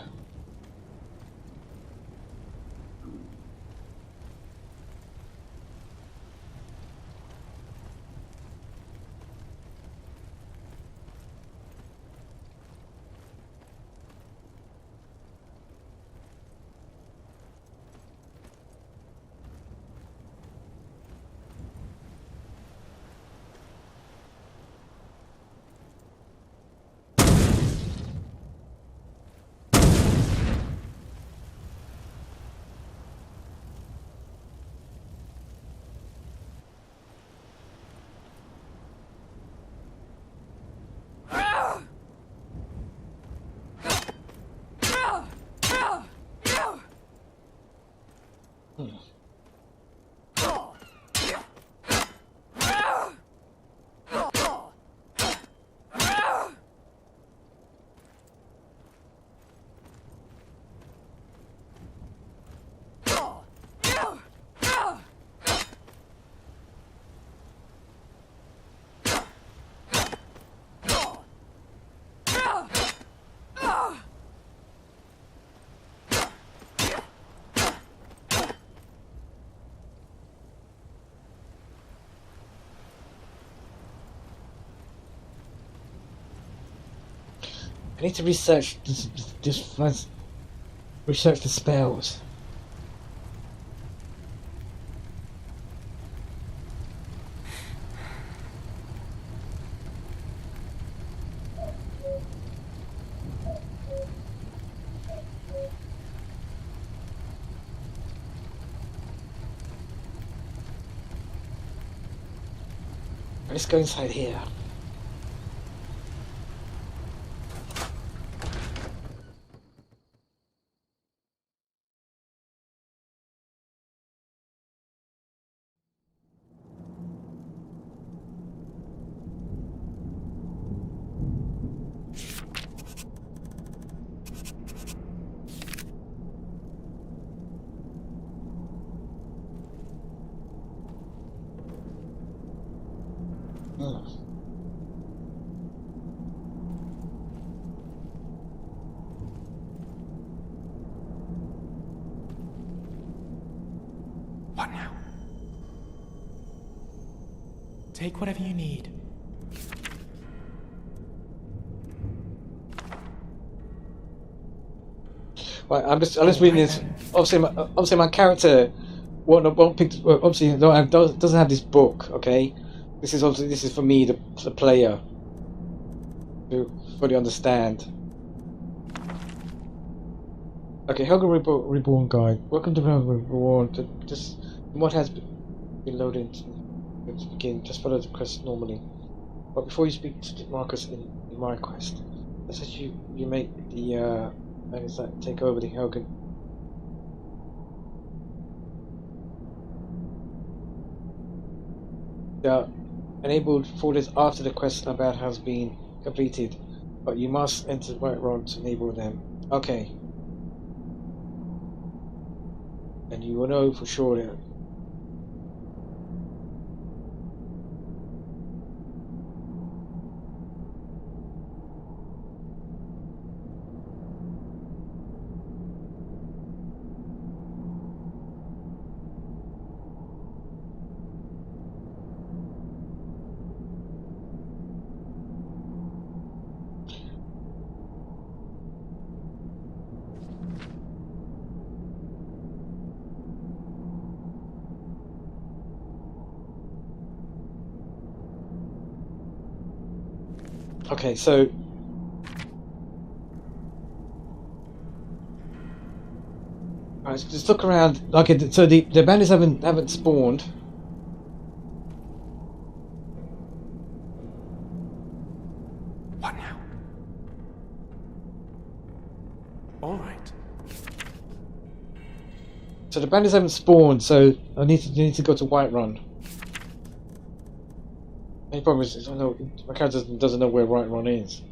I need to research research the spells. Let's go inside here. What now? Take whatever you need. Right, I'm just reading this. Obviously, my character won't pick. Obviously, doesn't have this book. Okay, this is for me, the player, to fully understand. Okay, Helga Reborn Guide. Welcome to Helga Reborn. Just what has been loaded. Let's begin. Just follow the quest normally. But before you speak to Marcus in my quest, let's say you make the take over the Helgen. They are enabled 4 days after the quest about has been completed, but you must enter the right room to enable them. Okay. And you will know for sure that. Okay, so alright, so just look around. Okay, so the bandits haven't spawned. All right. So the bandits haven't spawned, so I need to go to Whiterun. The problem is, I don't know, my character doesn't know where Whiterun is.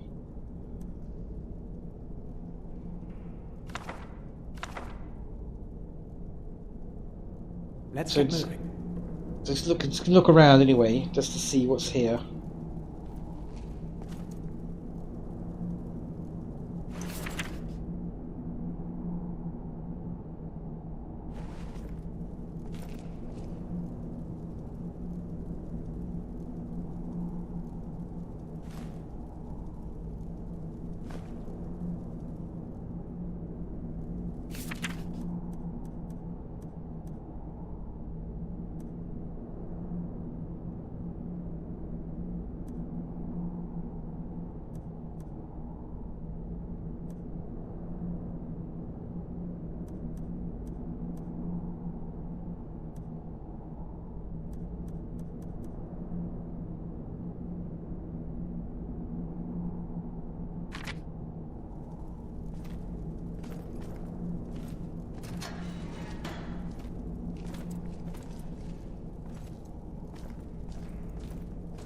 Let's So get it's- moving. So just look around anyway, just to see what's here.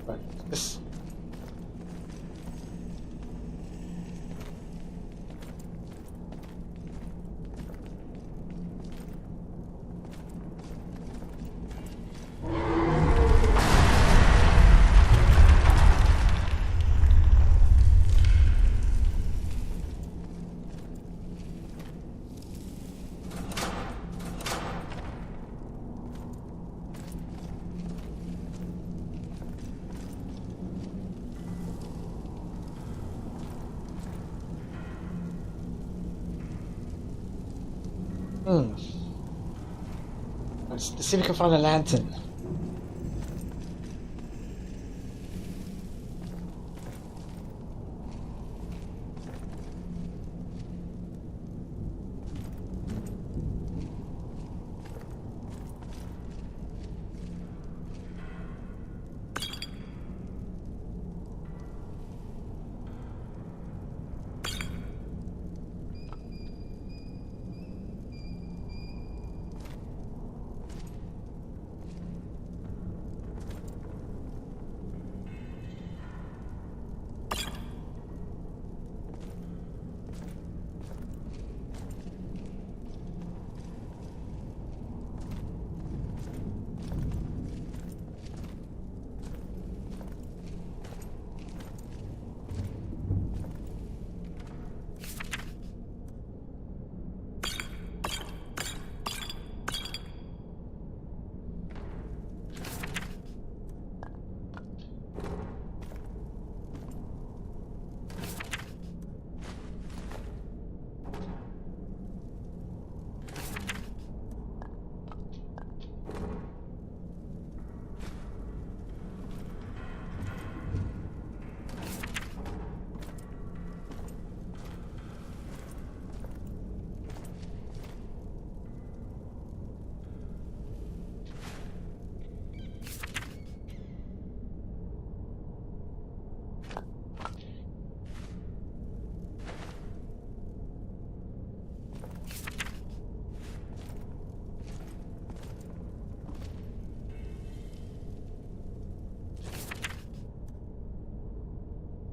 Right, this. Let's see if we can find a lantern.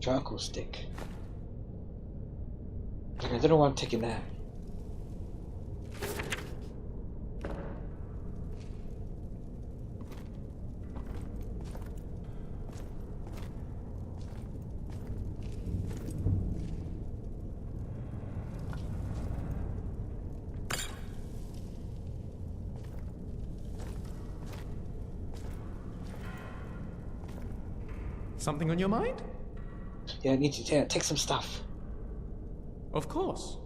Charcoal stick. Okay, I don't know why I'm taking that. Something on your mind? Yeah, I need to take some stuff. Of course.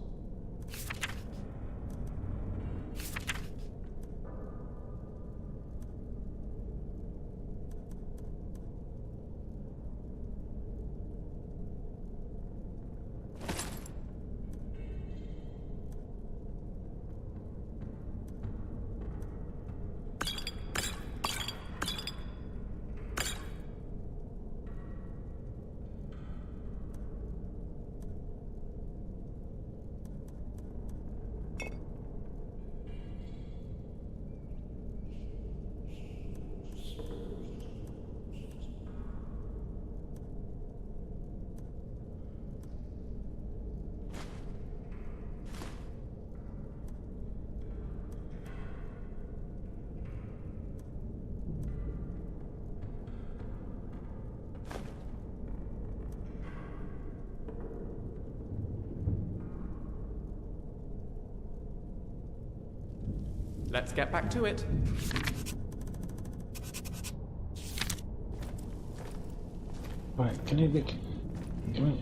Let's get back to it. Right, can I look? Can I?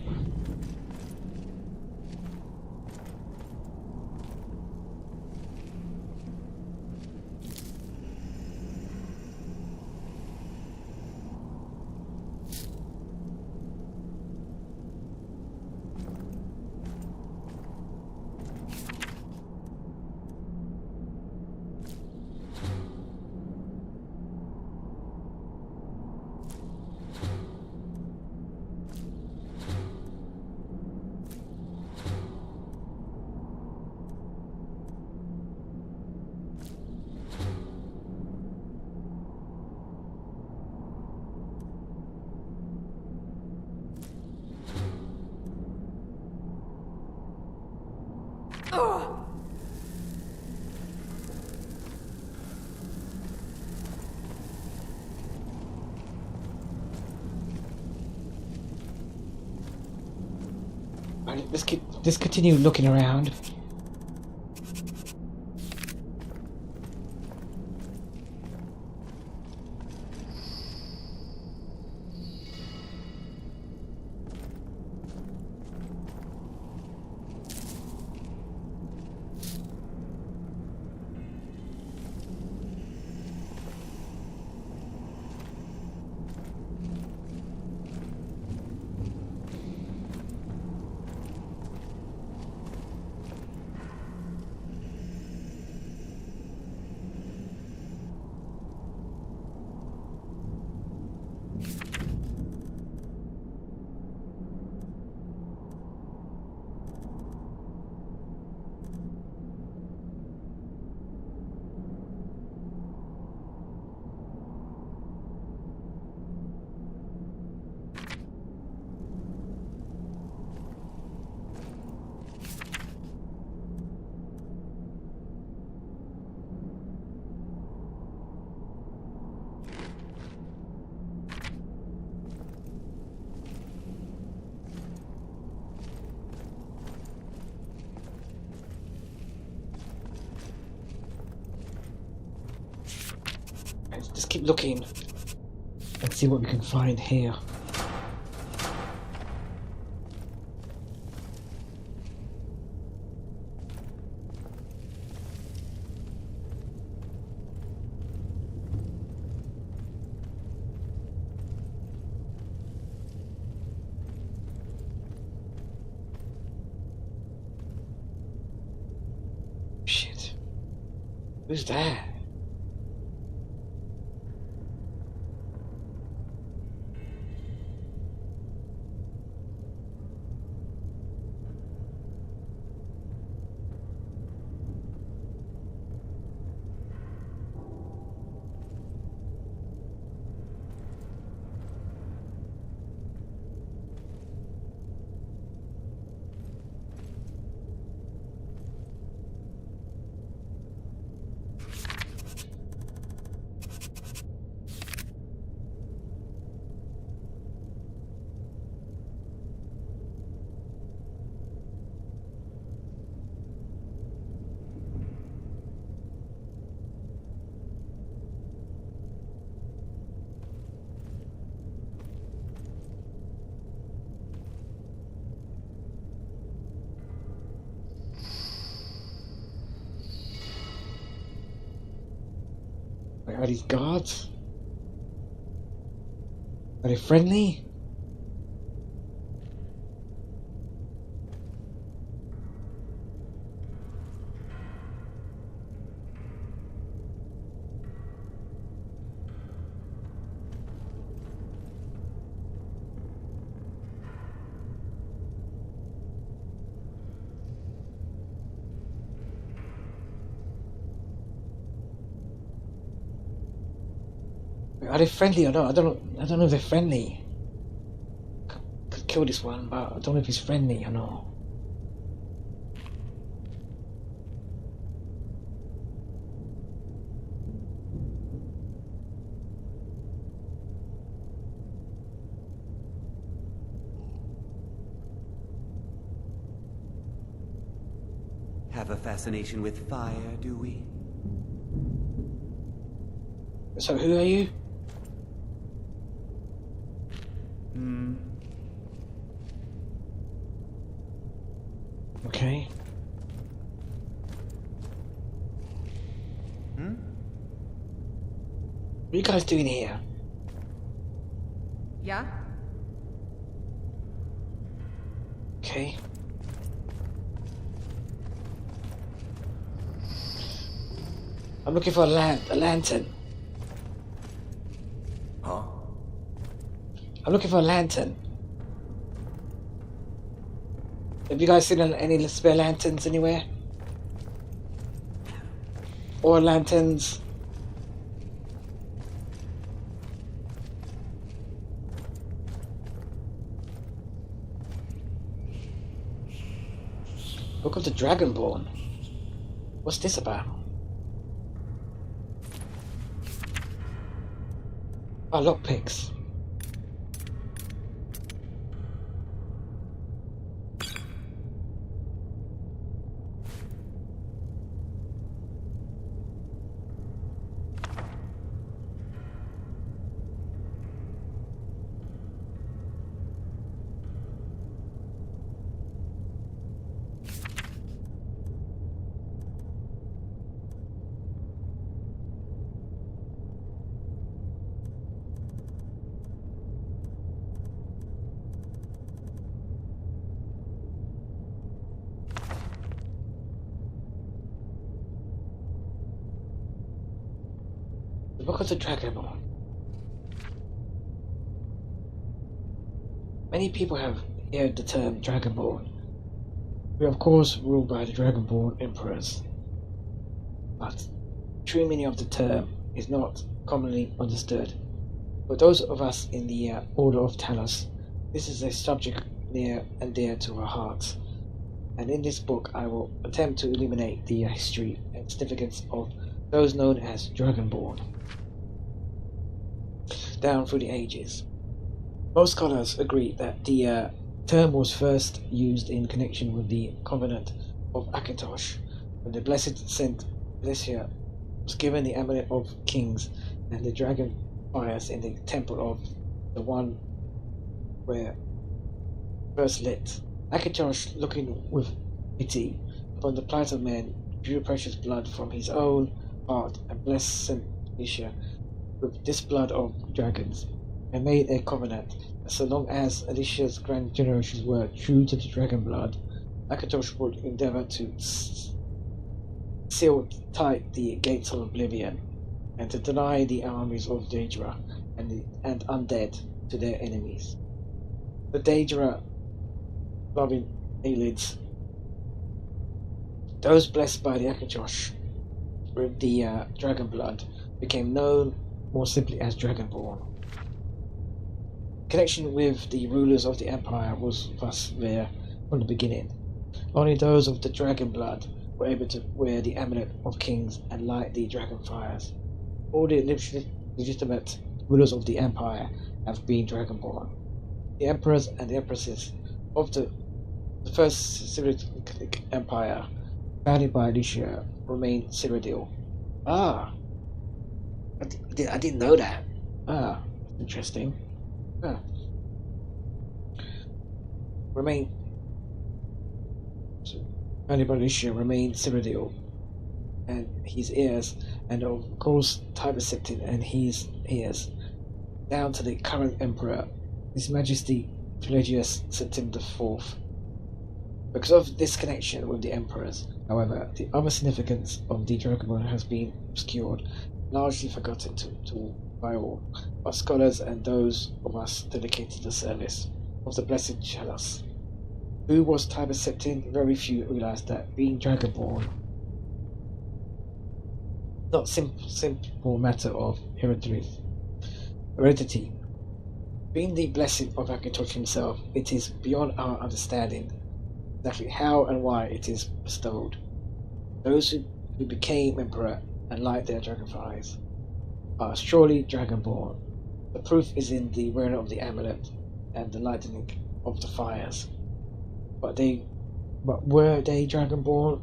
Right, let's continue looking around. Let's just keep looking and see what we can find here. Shit. Who's that? Wait, are these guards? Are they friendly? Are they friendly or not? I don't know if they're friendly. Could kill this one, but I don't know if he's friendly or not. Have a fascination with fire, do we? So who are you? Okay. What are you guys doing here? Yeah? Okay. I'm looking for a lantern. Huh? I'm looking for a lantern. Have you guys seen any spare lanterns anywhere? Or lanterns? Book of the Dragonborn. What's this about? Oh, lockpicks. The Book of the Dragonborn. Many people have heard the term Dragonborn. We are of course ruled by the Dragonborn emperors. But true meaning of the term is not commonly understood. For those of us in the Order of Talos, this is a subject near and dear to our hearts. And in this book I will attempt to illuminate the history and significance of those known as Dragonborn down through the ages. Most scholars agree that the term was first used in connection with the Covenant of Akatosh, when the Blessed Saint Alicia was given the amulet of kings and the dragon fires in the temple of the one where first lit. Akatosh, looking with pity upon the plight of men, drew precious blood from his own heart and blessed Saint Alicia with this blood of dragons, and made a covenant that so long as Alicia's grand generations were true to the dragon blood, Akatosh would endeavour to seal tight the gates of oblivion, and to deny the armies of Daedra and undead to their enemies. The Daedra, loving Aelids, those blessed by the Akatosh with the dragon blood, became known more simply as Dragonborn. Connection with the rulers of the Empire was thus there from the beginning. Only those of the dragon blood were able to wear the amulet of kings and light the dragon fires. All the legitimate rulers of the Empire have been Dragonborn. The emperors and the empresses of the first Cyrodil Empire, founded by Alicia, remain Cyrodil. Ah! I didn't know that. Ah, interesting. Ah. Founded by Alicia, remain Cyrodil and his heirs, and of course Tiber Septim and his heirs, down to the current Emperor, His Majesty Pelagius Septim IV. Because of this connection with the emperors, however, the other significance of the Dragonborn has been obscured, largely forgotten by all, but scholars and those of us dedicated to the service of the Blessed Chalice. Who was Tiber Septim? Very few realized that being Dragonborn, not simple matter of heredity. Being the blessing of Akatosh himself, it is beyond our understanding exactly how and why it is bestowed. Those who became emperor and light their dragonflies are surely Dragonborn. The proof is in the wearing of the amulet and the lightning of the fires. But were they Dragonborn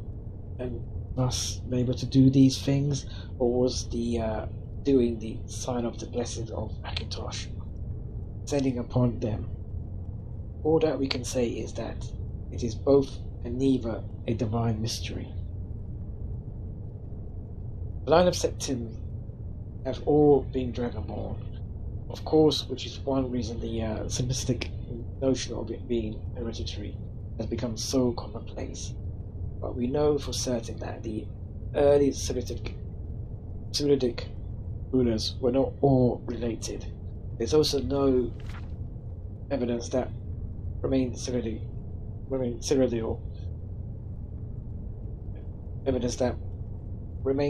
and thus able to do these things, or was the doing the sign of the blessing of Macintosh, descending upon them. All that we can say is that it is both and neither a divine mystery. The line of septim have all been dragonborn, of course, which is one reason the simplistic notion of it being hereditary has become so commonplace. But we know for certain that the early Cyrillic rulers were not all related. There's also no evidence that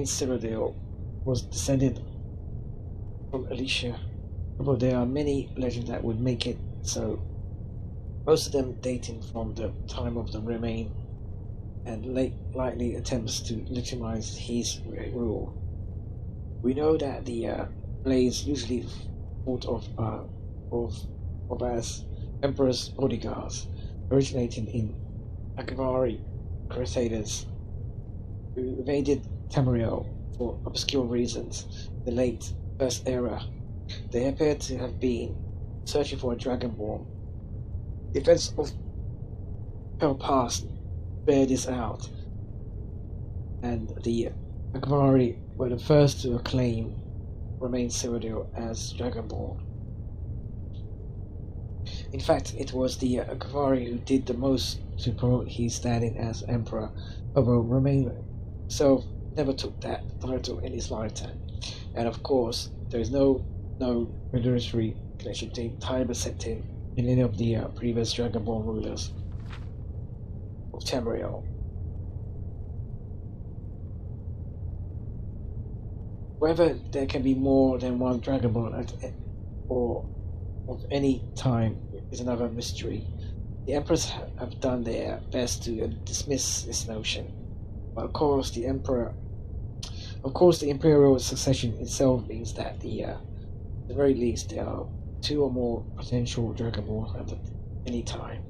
Cyrodil was descended from Alicia, although there are many legends that would make it so, most of them dating from the time of the Remain and likely attempts to legitimize his rule. We know that the Blaze usually thought of as Emperor's bodyguards, originating in Akvari Crusaders who invaded Tamriel for obscure reasons in the late First Era. They appear to have been searching for a Dragonborn. The events of Hell Past bear this out, and the Akvari were the first to acclaim Remain Cyrodil as Dragonborn. In fact, it was the Akvari who did the most to promote his standing as Emperor, although Remain himself never took that title in his lifetime. And of course, there is no hereditary connection between Tiber Septim and any of the previous Dragonborn rulers of Tamriel. Whether there can be more than one Dragonborn or of any time is another mystery. The emperors have done their best to dismiss this notion, but of course the imperial succession itself means that at the very least there are two or more potential Dragonborn at any time.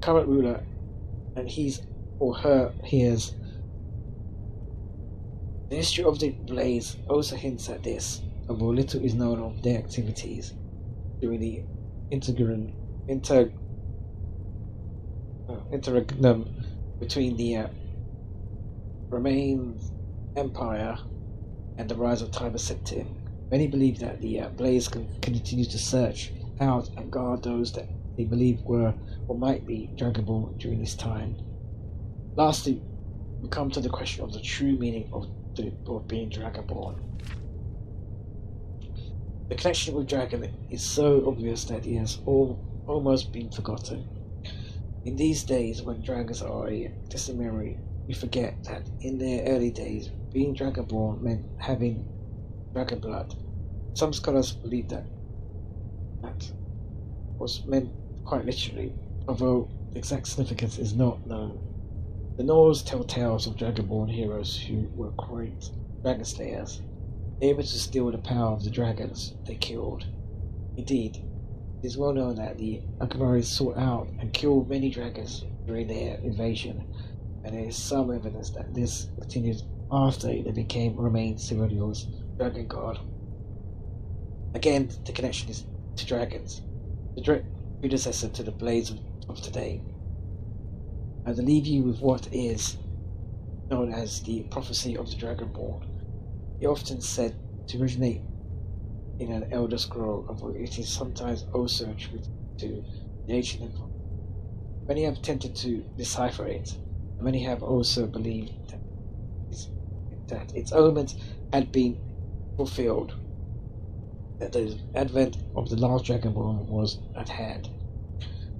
Current ruler and his or her heirs. The history of the Blaze also hints at this, although little is known of their activities during the interregnum between the Remain Empire and the rise of Tiber Septim. Many believe that the Blaze can continue to search out and guard those that they believe were or might be Dragonborn during this time. Lastly, we come to the question of the true meaning of being Dragonborn. The connection with dragon is so obvious that it has almost been forgotten. In these days, when dragons are a distant memory, we forget that in their early days, being Dragonborn meant having dragon blood. Some scholars believe that was meant quite literally, although the exact significance is not known. The Norse tell tales of Dragonborn heroes who were great dragon slayers, able to steal the power of the dragons they killed. Indeed, it is well known that the Akvari sought out and killed many dragons during their invasion, and there is some evidence that this continued after they became Remain Cyrodil's dragon god. Again, the connection is to dragons, the direct predecessor to the Blades of today. And to leave you with what is known as the prophecy of the Dragonborn. It often said to originate in an Elder Scroll, although it is sometimes also attributed to the ancient empire. Many have attempted to decipher it, and many have also believed that its omens had been fulfilled, that the advent of the last Dragonborn was at hand.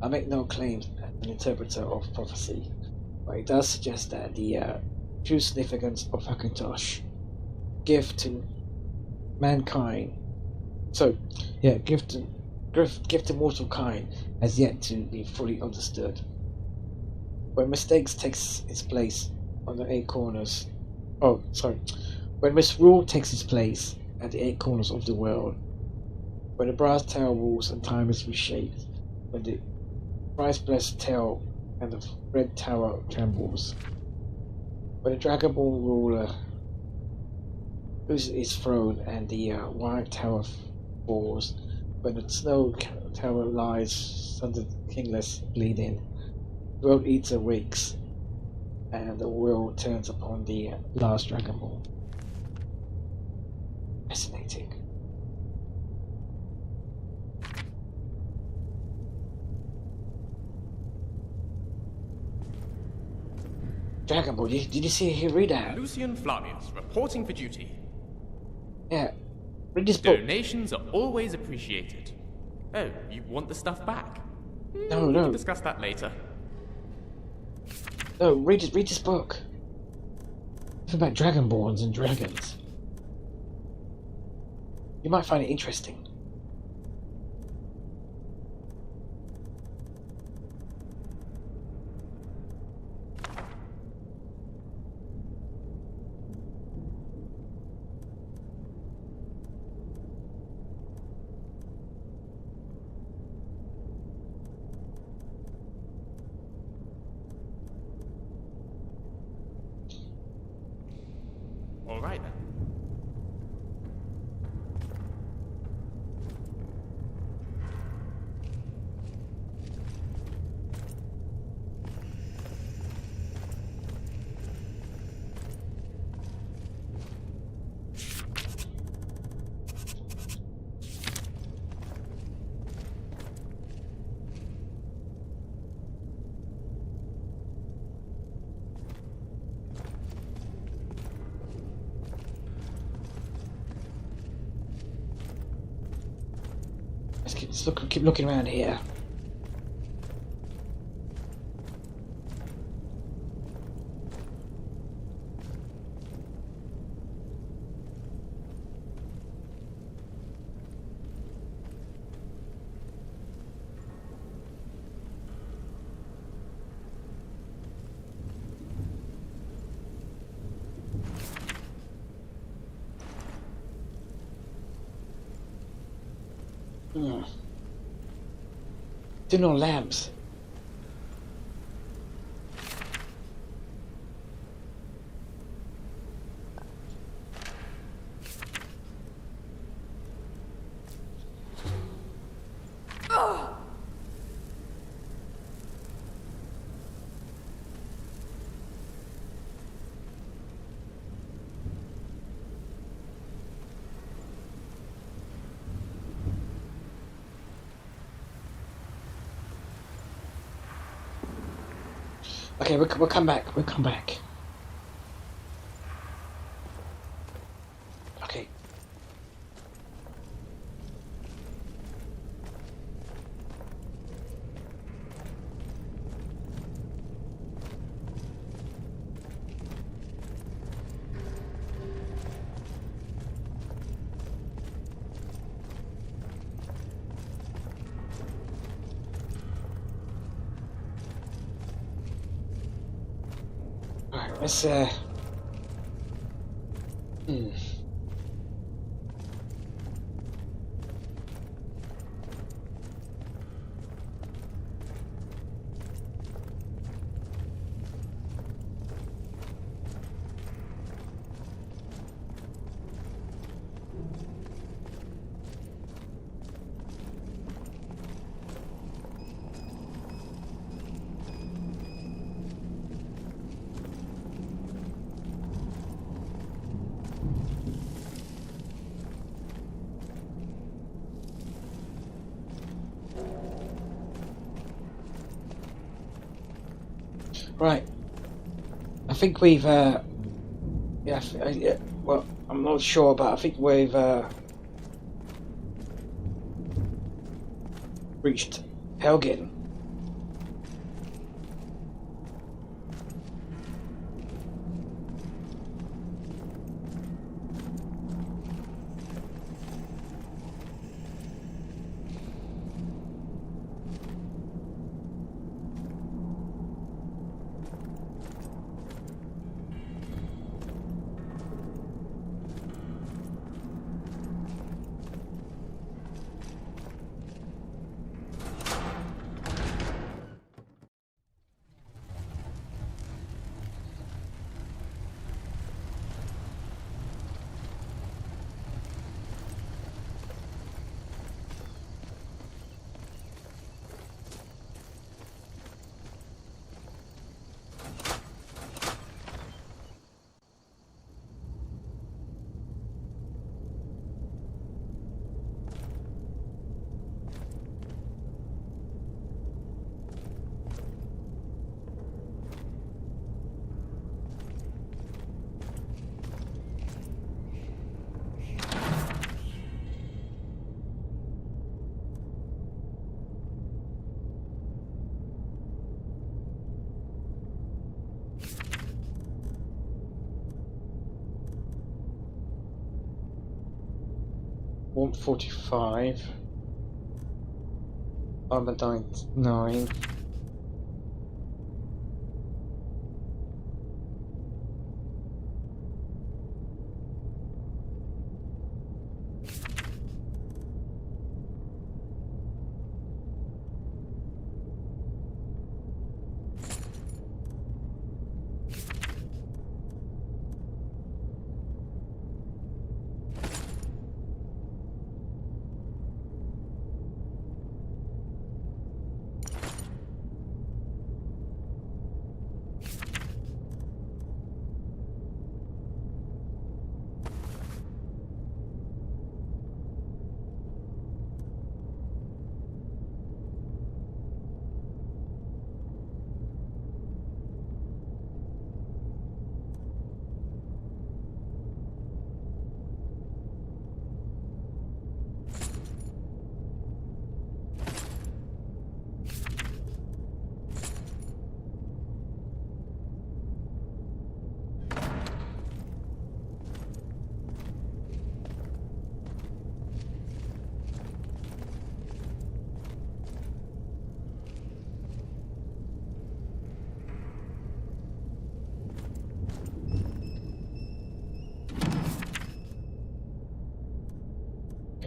I make no claims as an interpreter of prophecy, but it does suggest that the true significance of Hackintosh gift to mankind, gift to mortal kind has yet to be fully understood. When mistakes takes its place on the eight corners, when misrule takes its place at the eight corners of the world, when the brass tower rules and time is reshaped, when the Christ-blessed tail and the red tower trembles, when the Dragonborn ruler is thrown and the White Tower falls, when the Snow Tower lies under kingless bleeding. The World Eater wakes, and the world turns upon the last Dragonborn. Fascinating. Dragonborn, did you see he read that? Lucian Flavius, reporting for duty. Yeah. Read this book. Donations are always appreciated. Oh, you want the stuff back? No, We no. can discuss that later. No, read this book. It's about Dragonborns and dragons. You might find it interesting. All right then. Let's keep looking around here. Still no lamps. Okay, we'll come back. We'll come back. Okay. Alright, let's right. I think we've yeah, well, I'm not sure, but I think we've reached Helgen. Warmth 45. Armor 9.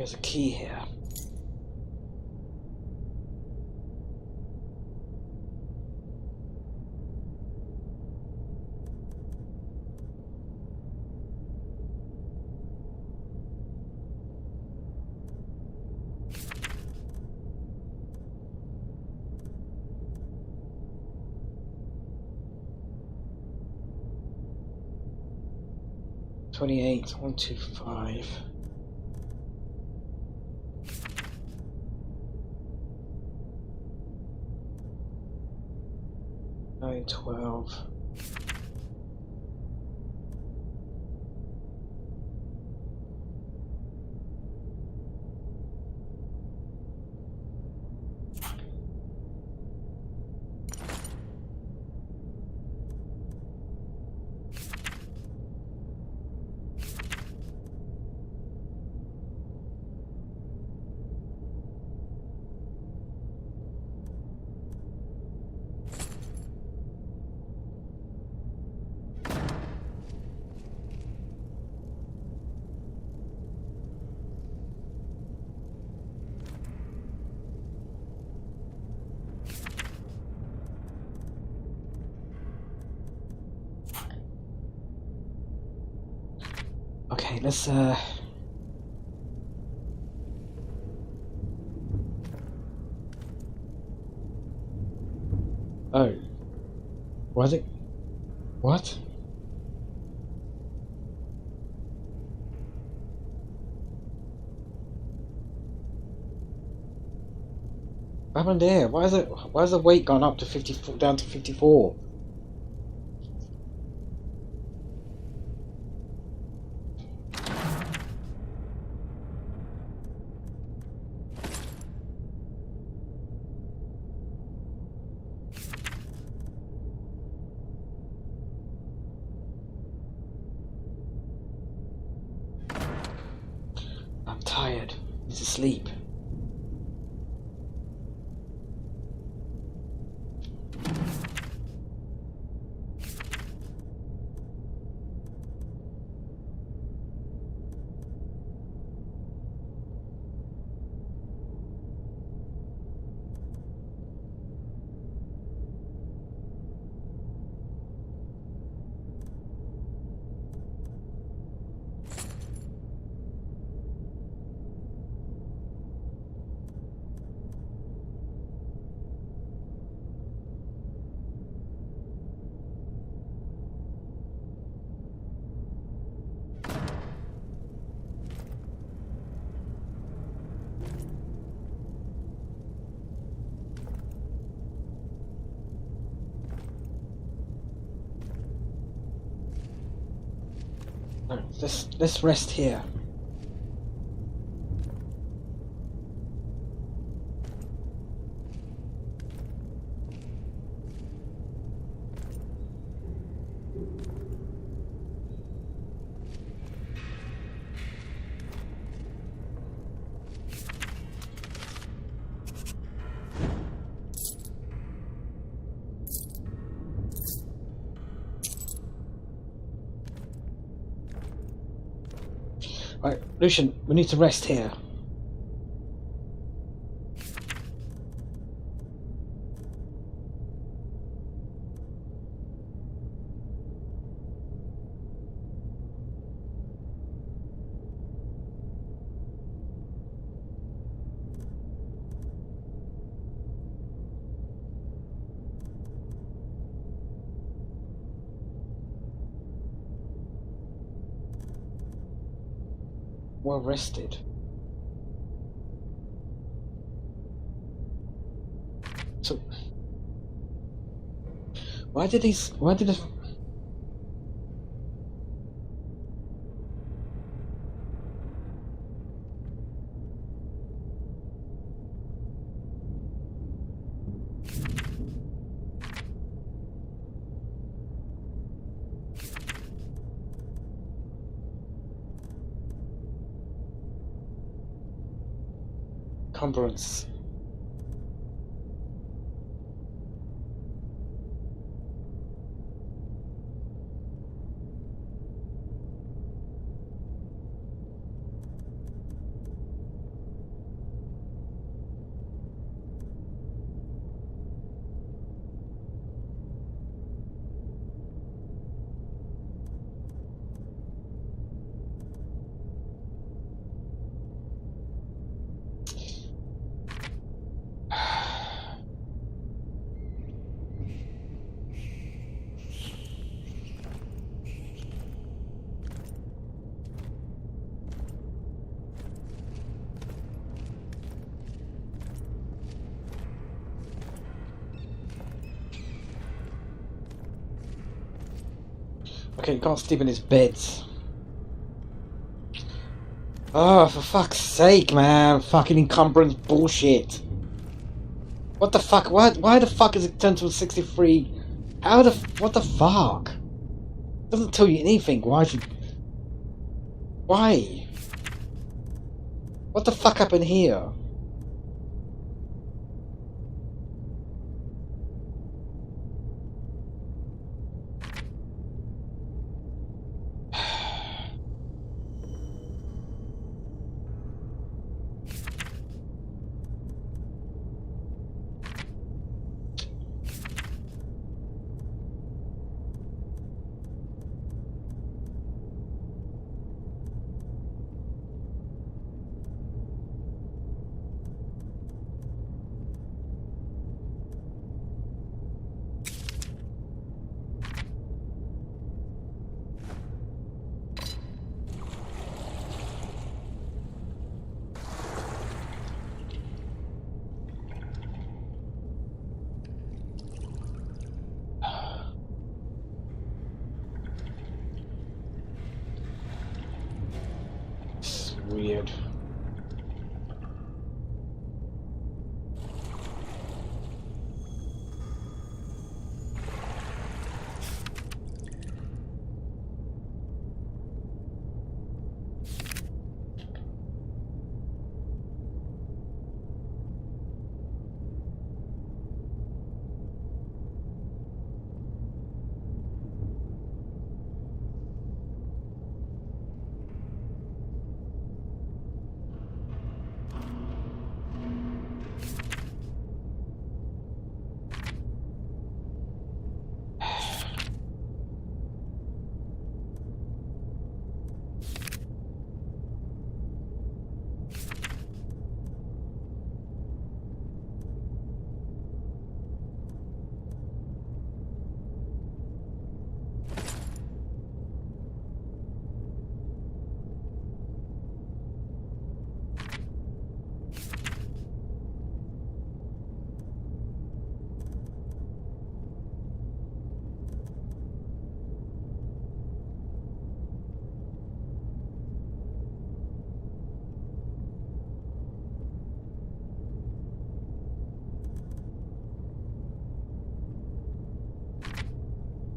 There's a key here. $28, 125. Nine, 12. Okay, let's Oh. Was it? What? What happened there? Why is the weight gone up to 54 down to 54? I'm tired. Need to sleep. No, let's rest here. Right, Lucian, we need to rest here. Well rested. So, why did the encumbrance? Okay, you can't sleep in his bed. Oh, for fuck's sake, man. Fucking encumbrance bullshit. What the fuck? Why the fuck is it turned to a 63? What the fuck? Doesn't tell you anything. Why? What the fuck happened here? Weird.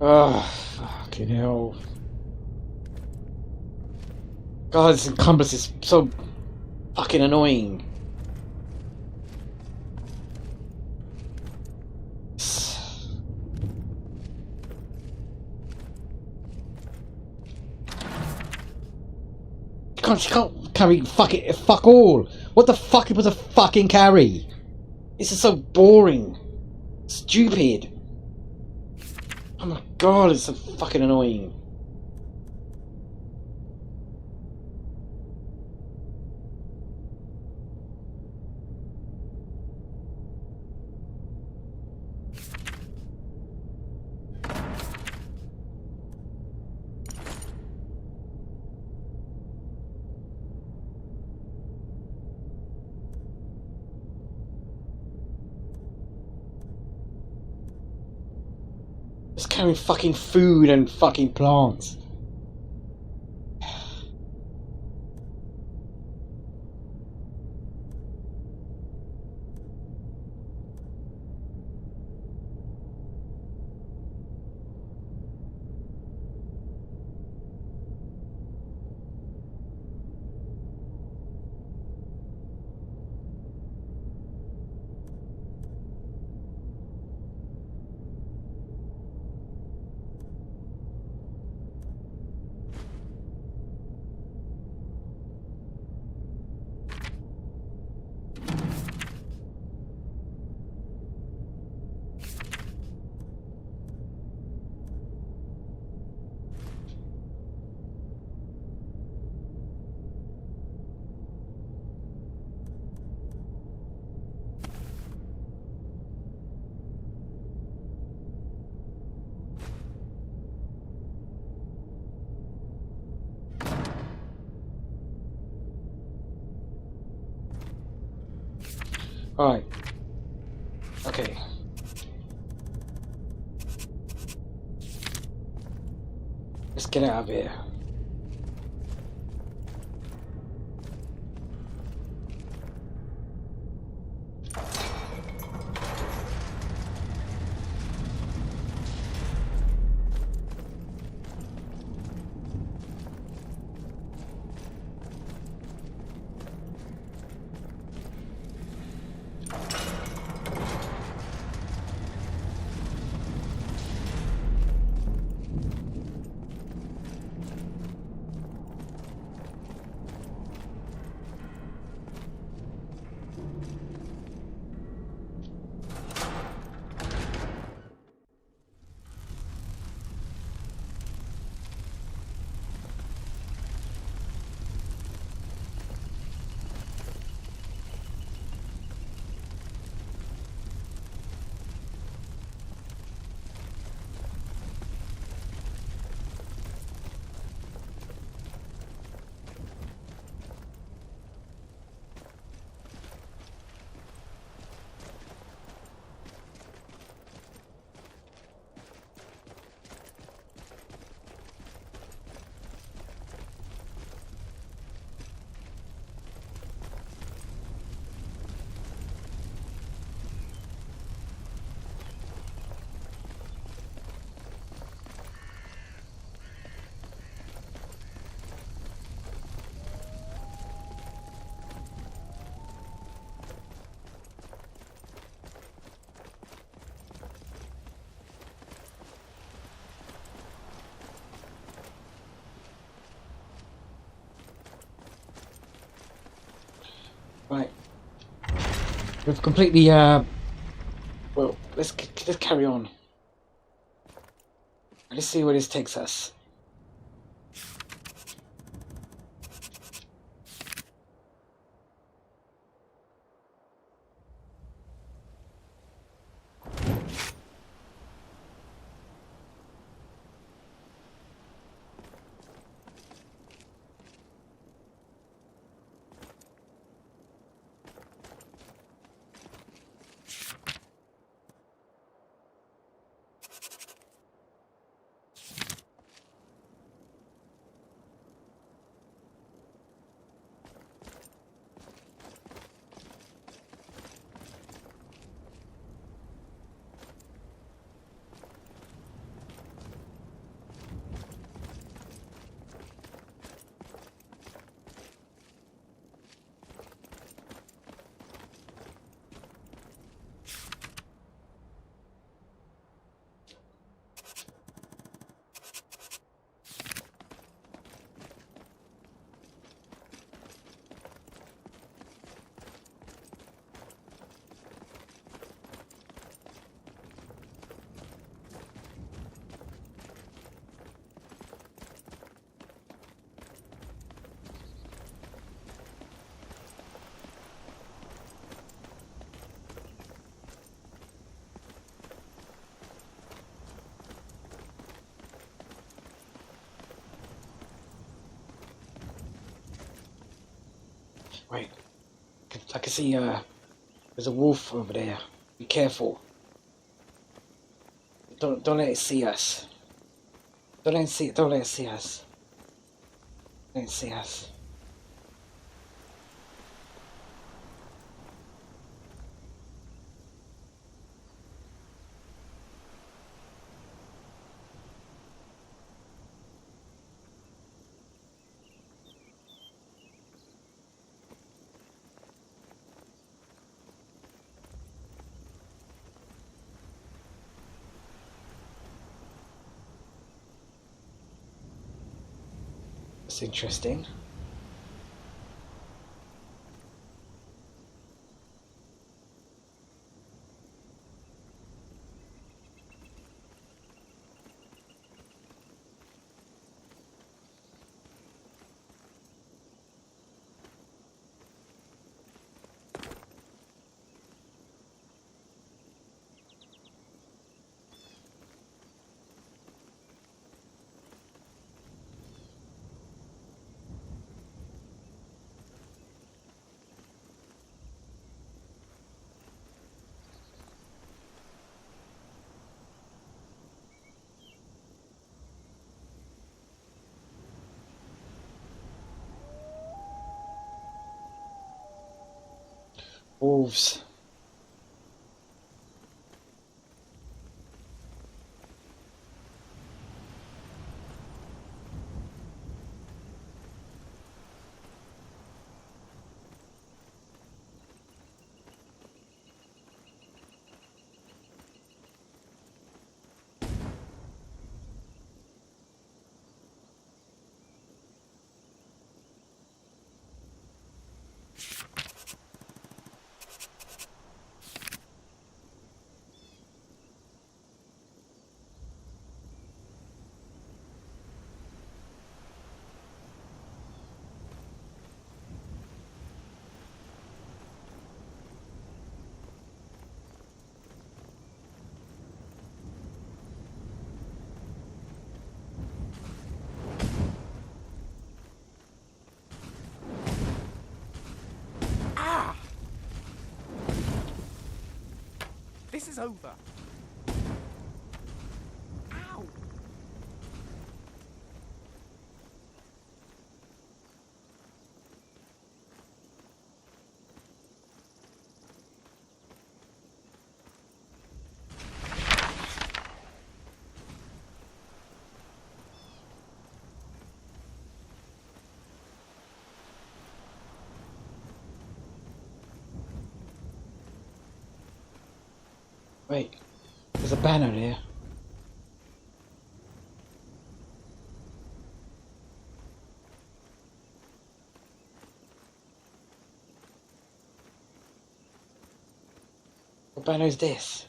Oh, fucking hell. God, this encumbrance is so fucking annoying. She can't carry fuck all. What the fuck was a fucking carry? This is so boring. Stupid. Oh my god, it's so fucking annoying. Just carrying fucking food and fucking plants. Alright. Okay. Let's get out of here. Right. We've completely, well, let's carry on. Let's see where this takes us. Wait, I can see there's a wolf over there. Be careful. Don't let it see us. Don't let it see us. Don't let it see us. That's interesting. Wolves. This is over. Ow! Wait, there's a banner there. What banner is this?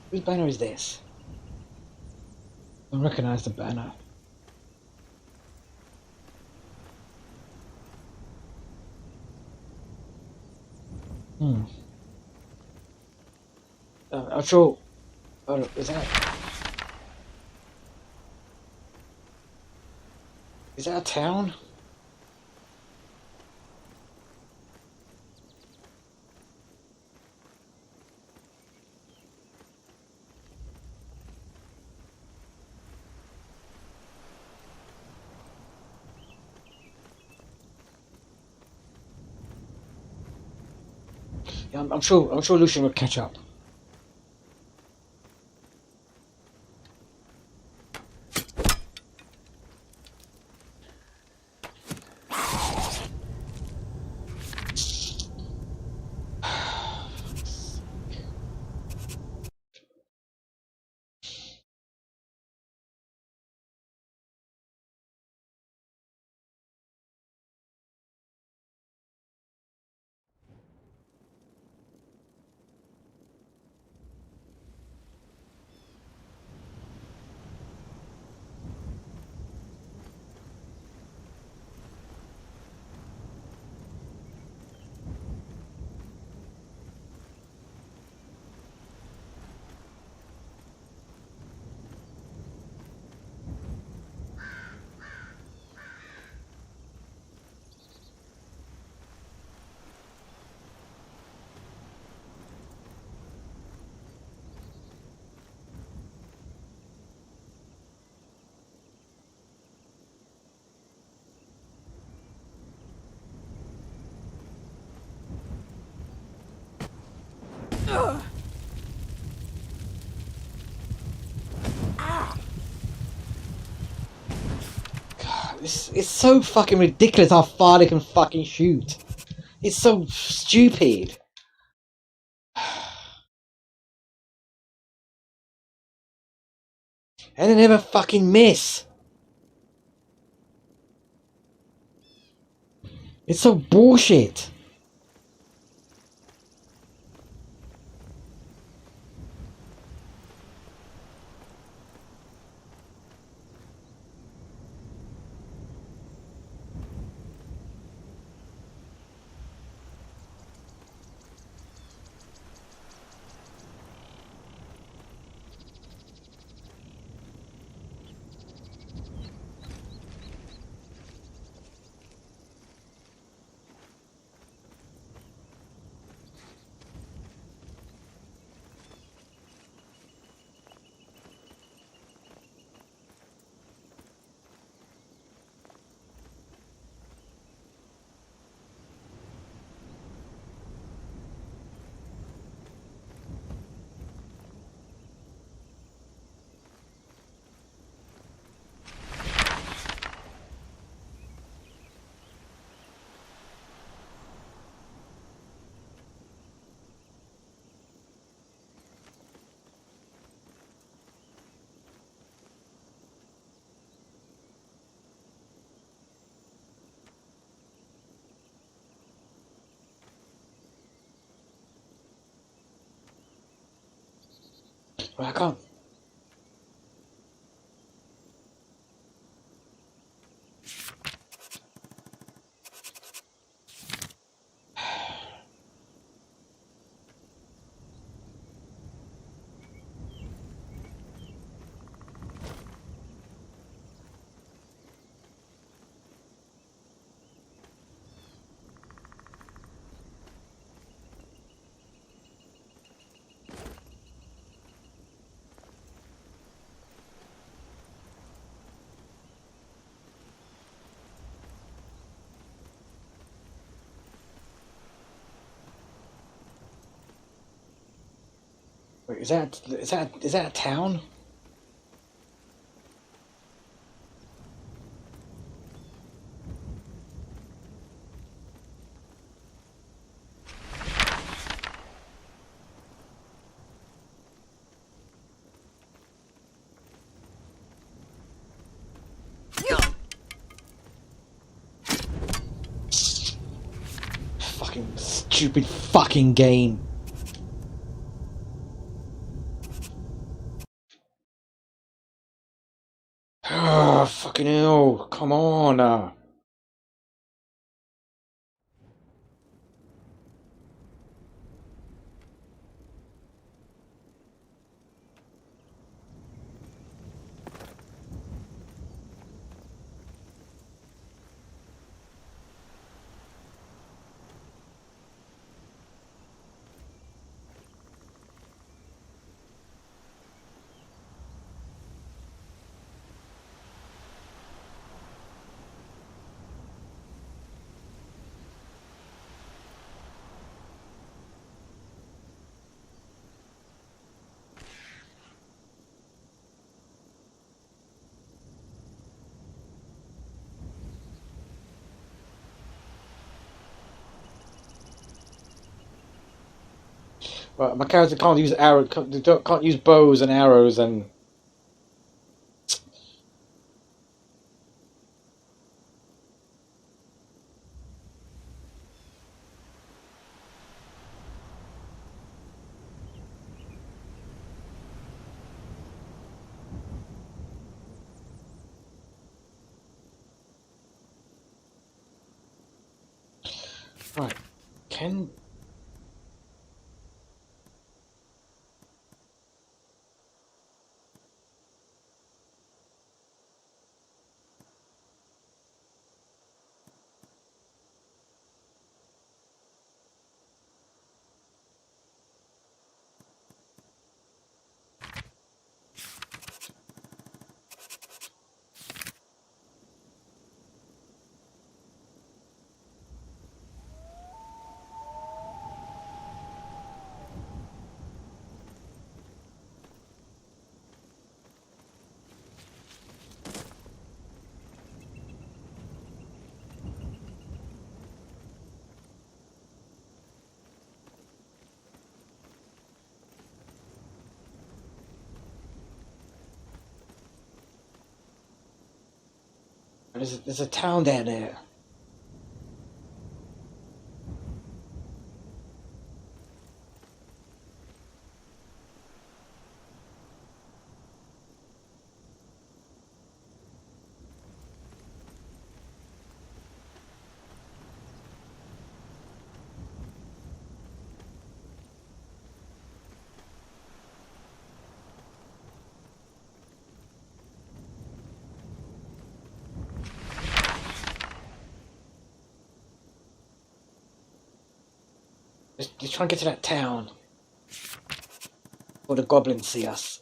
Whose banner is this? I don't recognize the banner. I'm sure. Oh, is that a town? Yeah, I'm sure. I'm sure Lucian will catch up. It's so fucking ridiculous how far they can fucking shoot. It's so stupid. And they never fucking miss. It's so bullshit. Well, I can't. Wait, is that a town? Fucking stupid fucking game. Ah, fucking hell. Come on. Well, my character can't use can't use bows and arrows and. Right, can. There's a town down there. Just try and get to that town. Or the goblins see us.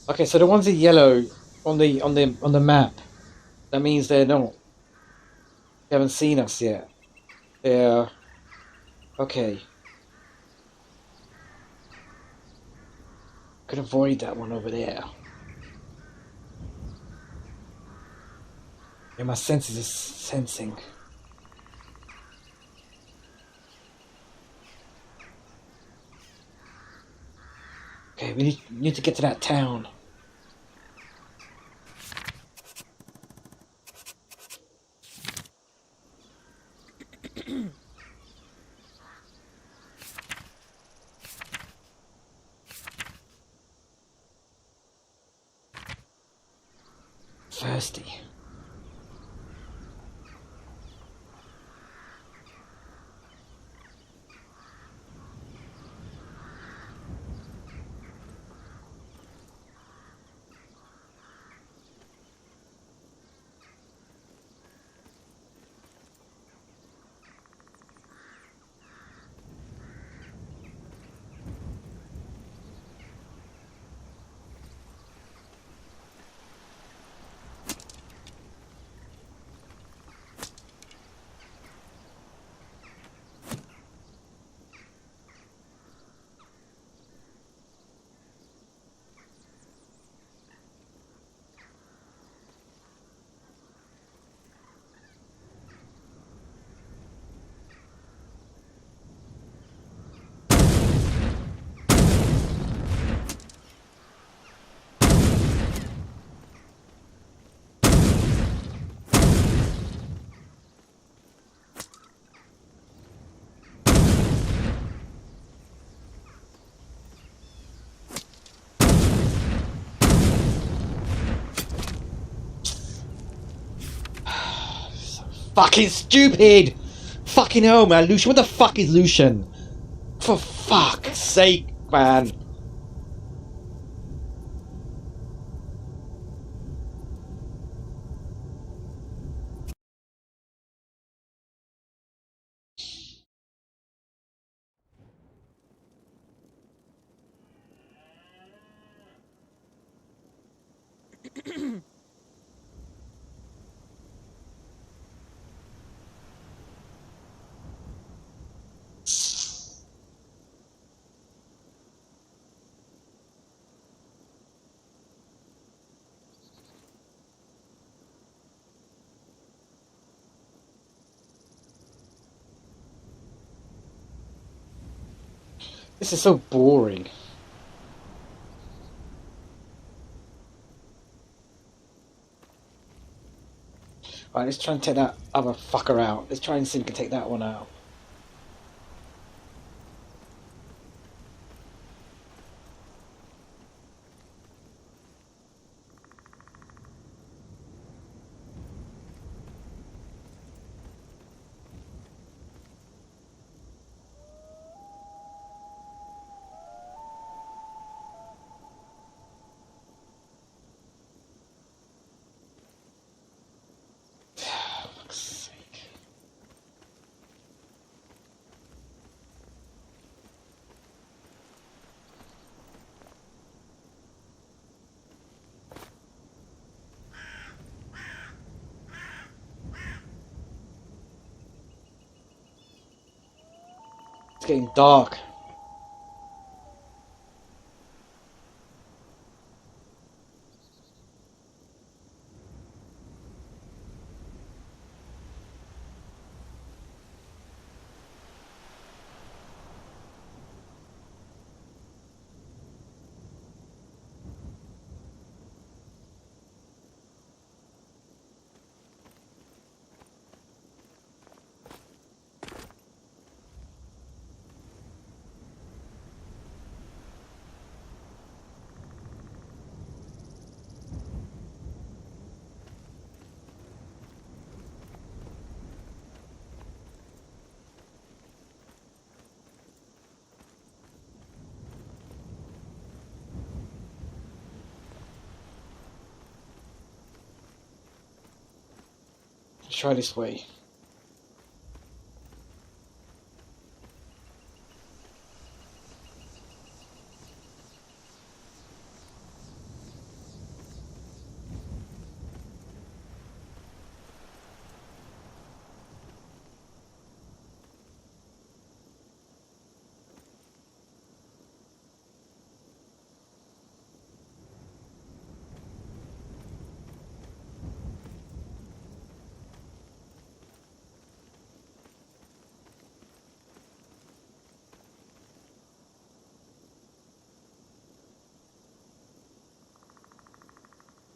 Okay, so the ones in yellow on the map, that means they haven't seen us yet. They're okay. Could avoid that one over there. Yeah, my senses are sensing. Okay, we need to get to that town. Thirsty. Fucking stupid! Fucking hell, man. Lucian, what the fuck is Lucian? For fuck's sake, man. This is so boring. Right, let's try and take that other fucker out. Let's try and see if we can take that one out. Fuck's sake. It's getting dark. Let's try this way.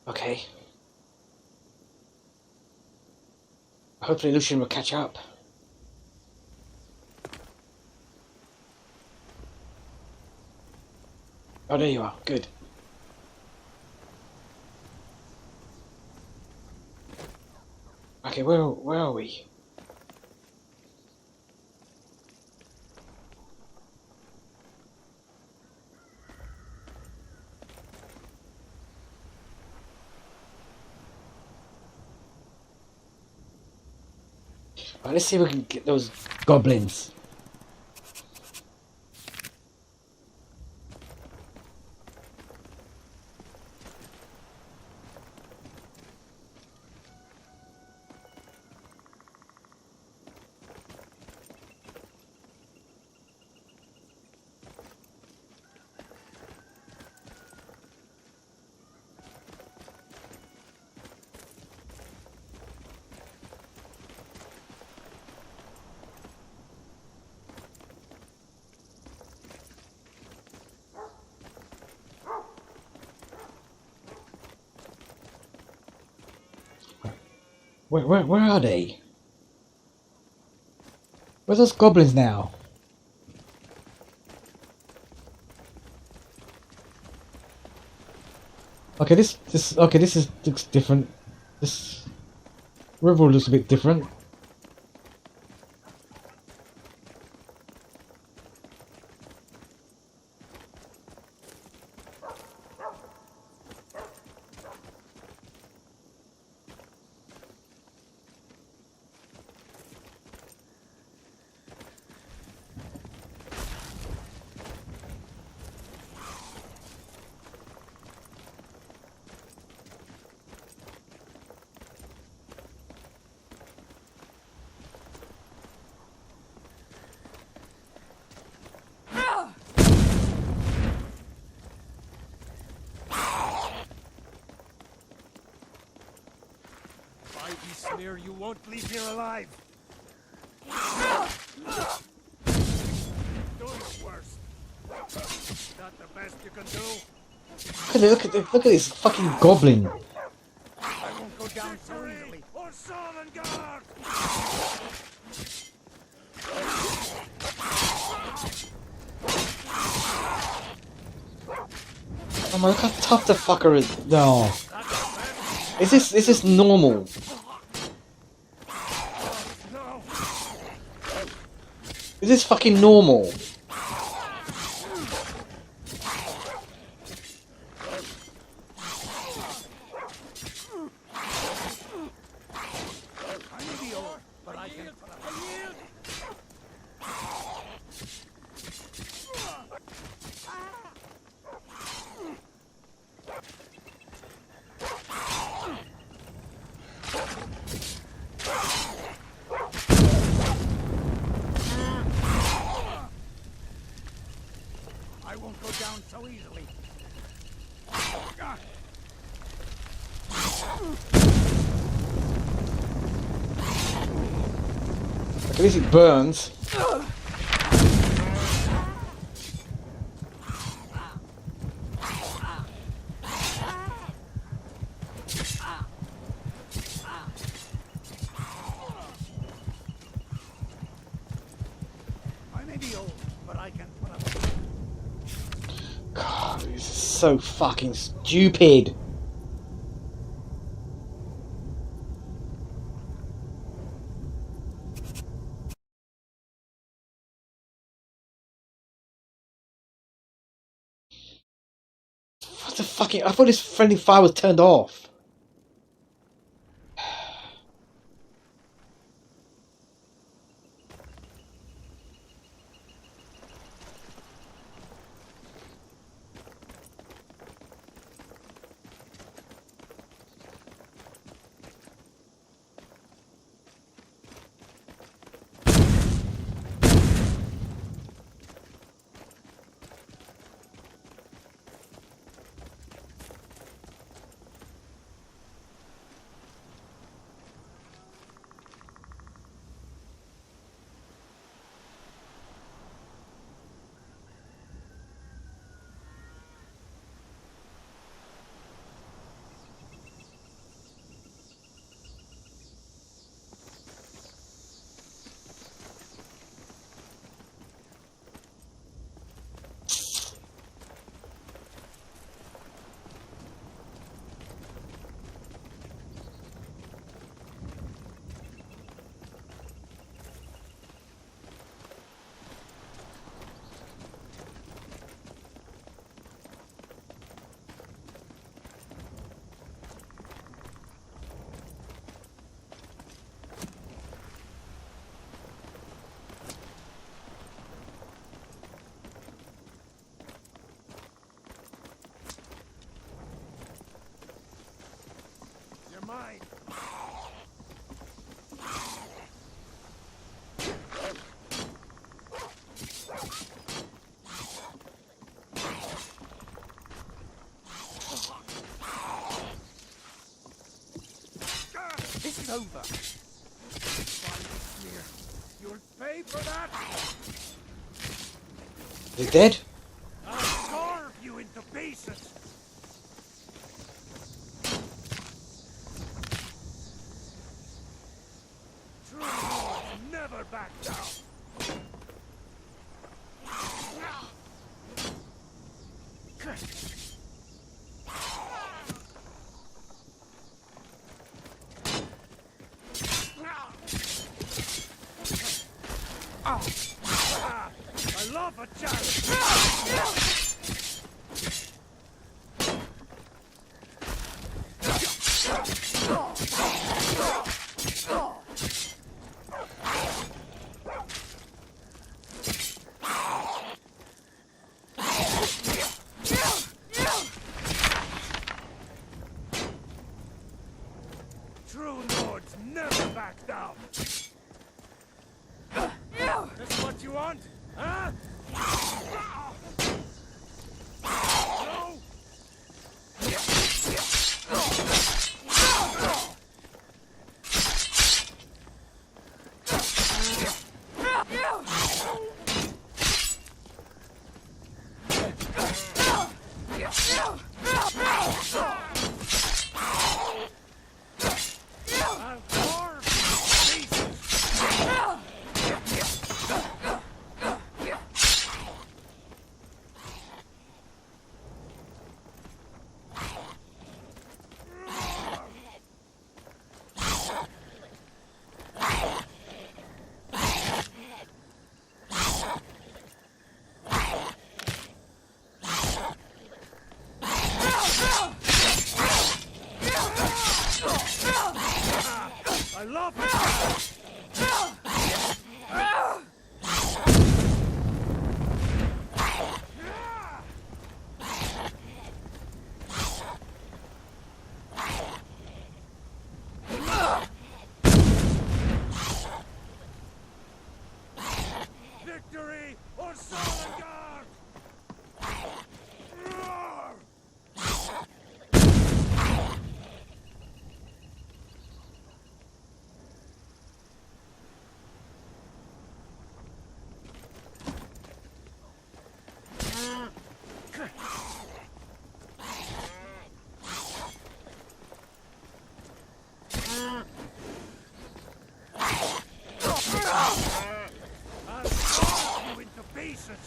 Okay. Hopefully Lucian will catch up. Oh, there you are. Good. Okay, where are we? Right, let's see if we can get those goblins. Where are they? Where's those goblins now? Okay, this looks different. This river looks a bit different. Smear, you won't leave here alive. Doing worse. Is that the best you can do? Look at this fucking goblin. I won't go down so easily. Or Sovngarde! Oh my, look how tough the fucker is. No. Is this normal? Is this fucking normal? I won't go down so easily. At least it burns. I may be old, but I can put up. God, this is so fucking stupid. What the fucking... I thought this friendly fire was turned off. You're mine. This is over. You'll pay for that. Is it dead? I'll carve you into pieces. True lords never back down. I love a challenge. True lords never back down. That's what you want, huh? No. I love it! Victory or Solengard! I'll carve you into pieces!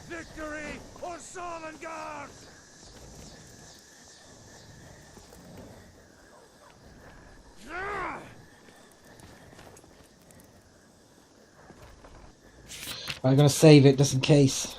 Victory or Solengard! I'm gonna save it just in case.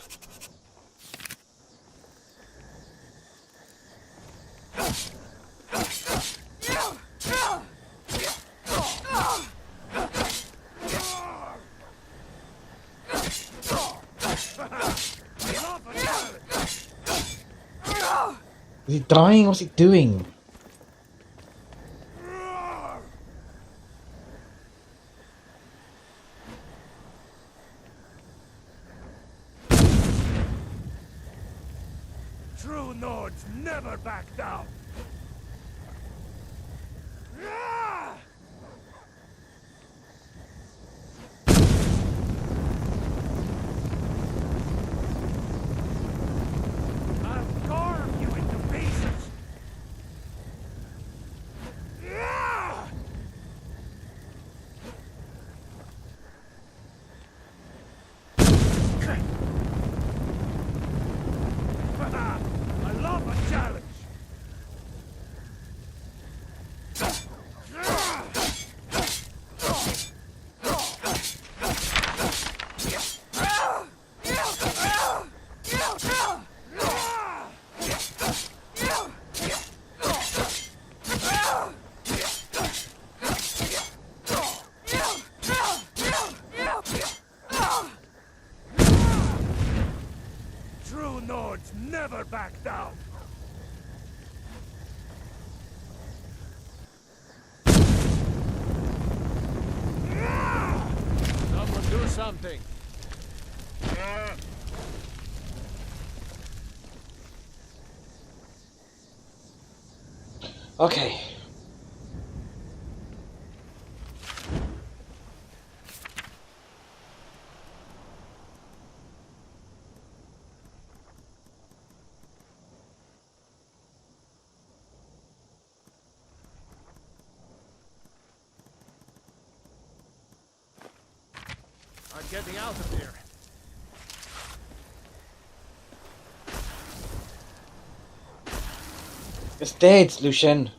Is he dying? What's he doing? True Nords never back down! I'll carve you into pieces! I love a challenge! True Nords never back down! Someone do something! Okay. I'm getting out of here. It's dead, Lucian.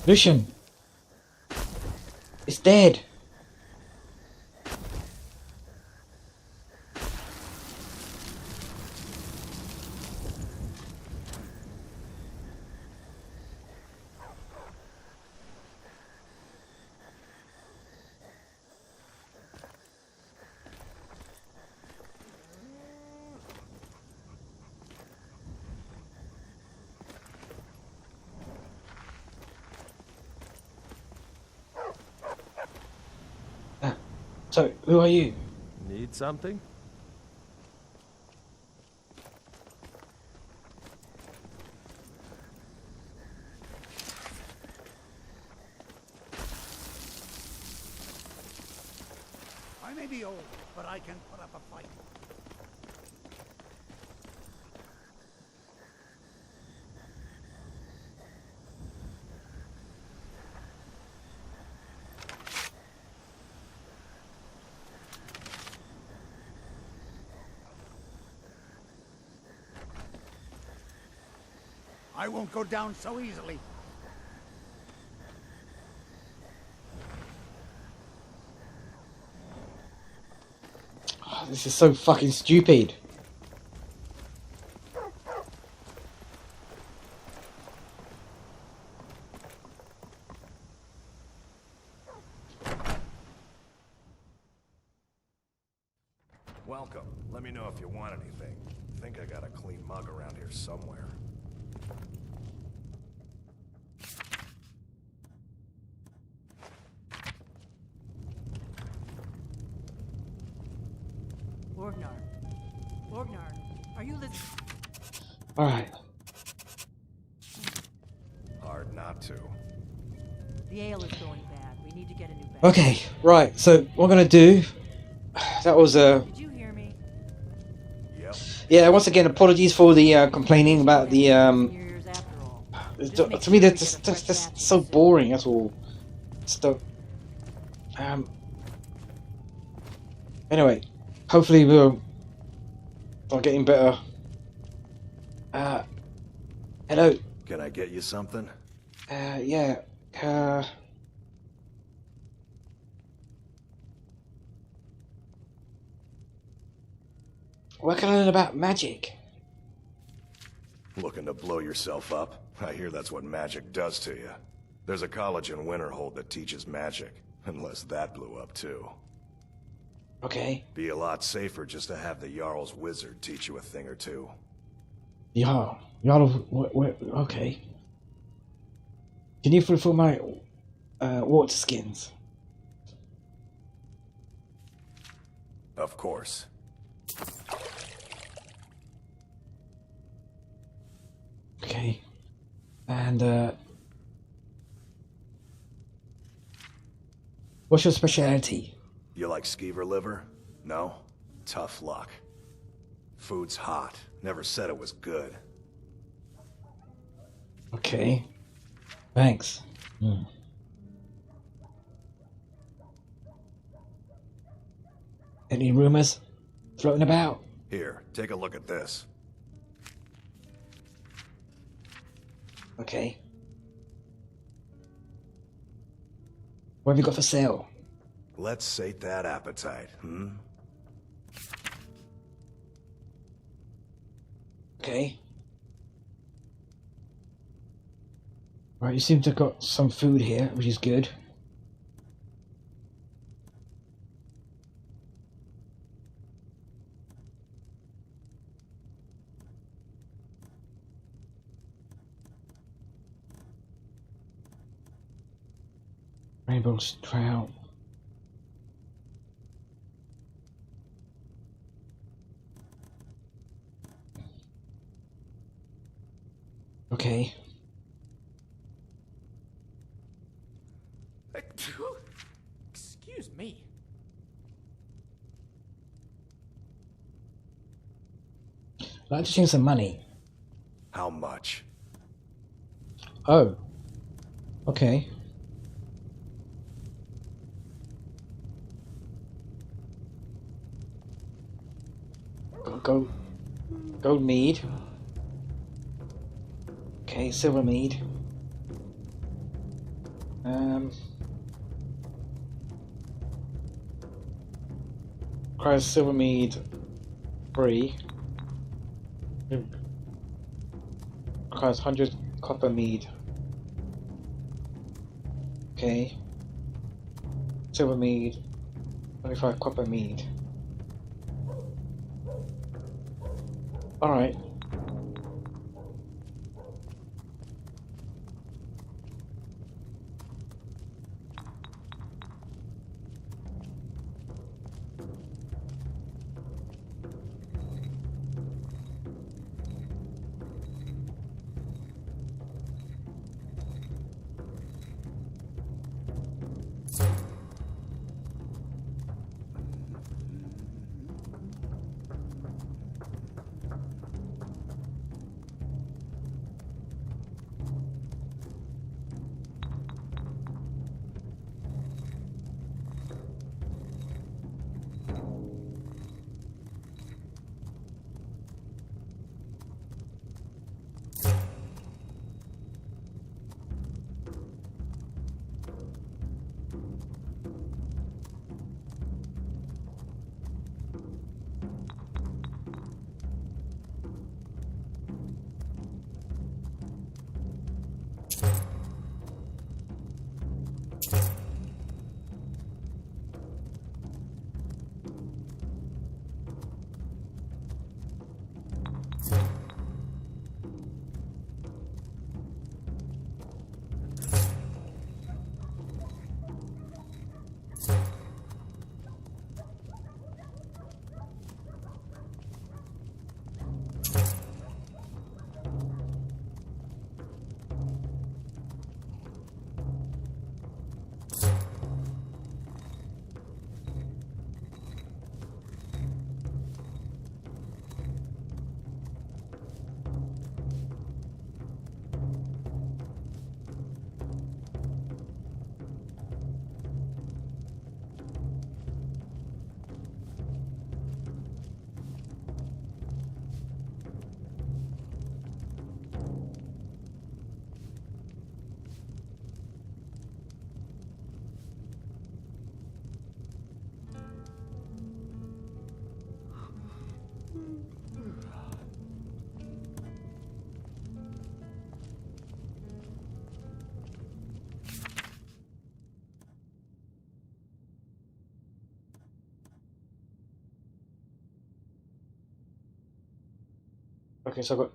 Lucian. It's dead. So, who are you? Need something? I may be old, but I can put up a fight. I won't go down so easily. Oh, this is so fucking stupid. Welcome. Let me know if you want anything. I think I got a clean mug around here somewhere. Borgnar, are you listening? Alright. Hard not to. The ale is going bad. We need to get a new bag. Okay, right, so what I'm gonna do, that was Did you hear me? Yep. yeah, once again, apologies for the complaining about the Years after all. to me that's just so boring, that's all. Stuff. Anyway, hopefully we'll start getting better. Hello. Can I get you something? Yeah. What can I learn about magic? Looking to blow yourself up? I hear that's what magic does to you. There's a college in Winterhold that teaches magic, unless that blew up too. Okay. Be a lot safer just to have the Jarl's wizard teach you a thing or two. Y'all, okay. Can you fulfill my water skins? Of course. Okay. And what's your specialty? You like skeever liver? No? Tough luck. Food's hot. Never said it was good. Okay. Thanks. Any rumors floating about? Here, take a look at this. Okay. What have you got for sale? Let's sate that appetite, Okay. Right, you seem to have got some food here, which is good. Rainbow trout. Okay. Excuse me. I'd like to change some money. How much? Oh. Okay. Gold mead. Okay, silver mead. Requires silver mead 3. Requires 100 copper mead. Okay. Silver mead. 25 copper mead. Alright. Okay, so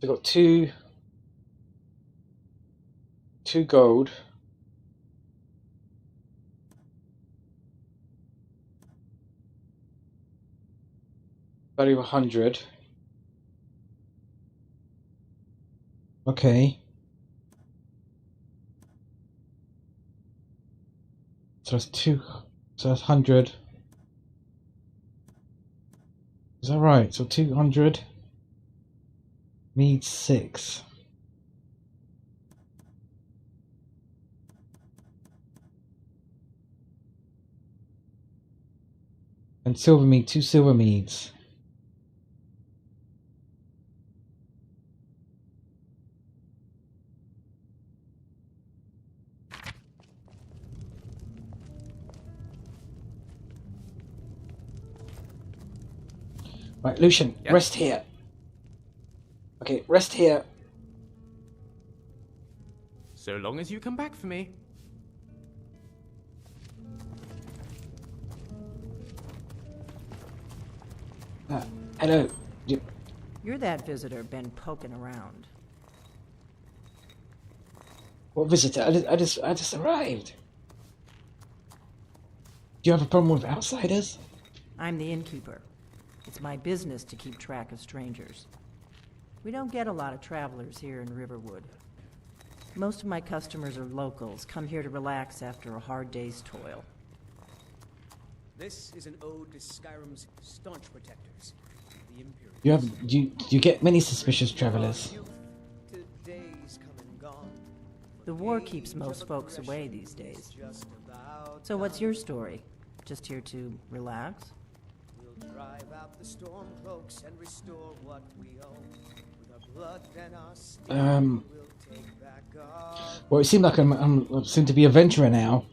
I've got two gold. Value 100. Okay. So that's 2. So that's 100. Is that right? So 200 needs 6. And silver mead, 2 silver meads. Right, Lucian, Yep. rest here. Okay, rest here. So long as you come back for me. Hello. You're that visitor been poking around. What visitor? I just arrived. Do you have a problem with outsiders? I'm the innkeeper. It's my business to keep track of strangers. We don't get a lot of travelers here in Riverwood. Most of my customers are locals, come here to relax after a hard day's toil. This is an ode to Skyrim's staunch protectors, the Imperials. You get many suspicious travelers. Today's come and gone. The war keeps most folks away these days. So what's your story? Just here to relax? We'll drive out the storm cloaks and restore what we own. With our blood and our steel, we'll take back our... Well, it seems like I seem to be a venturer now.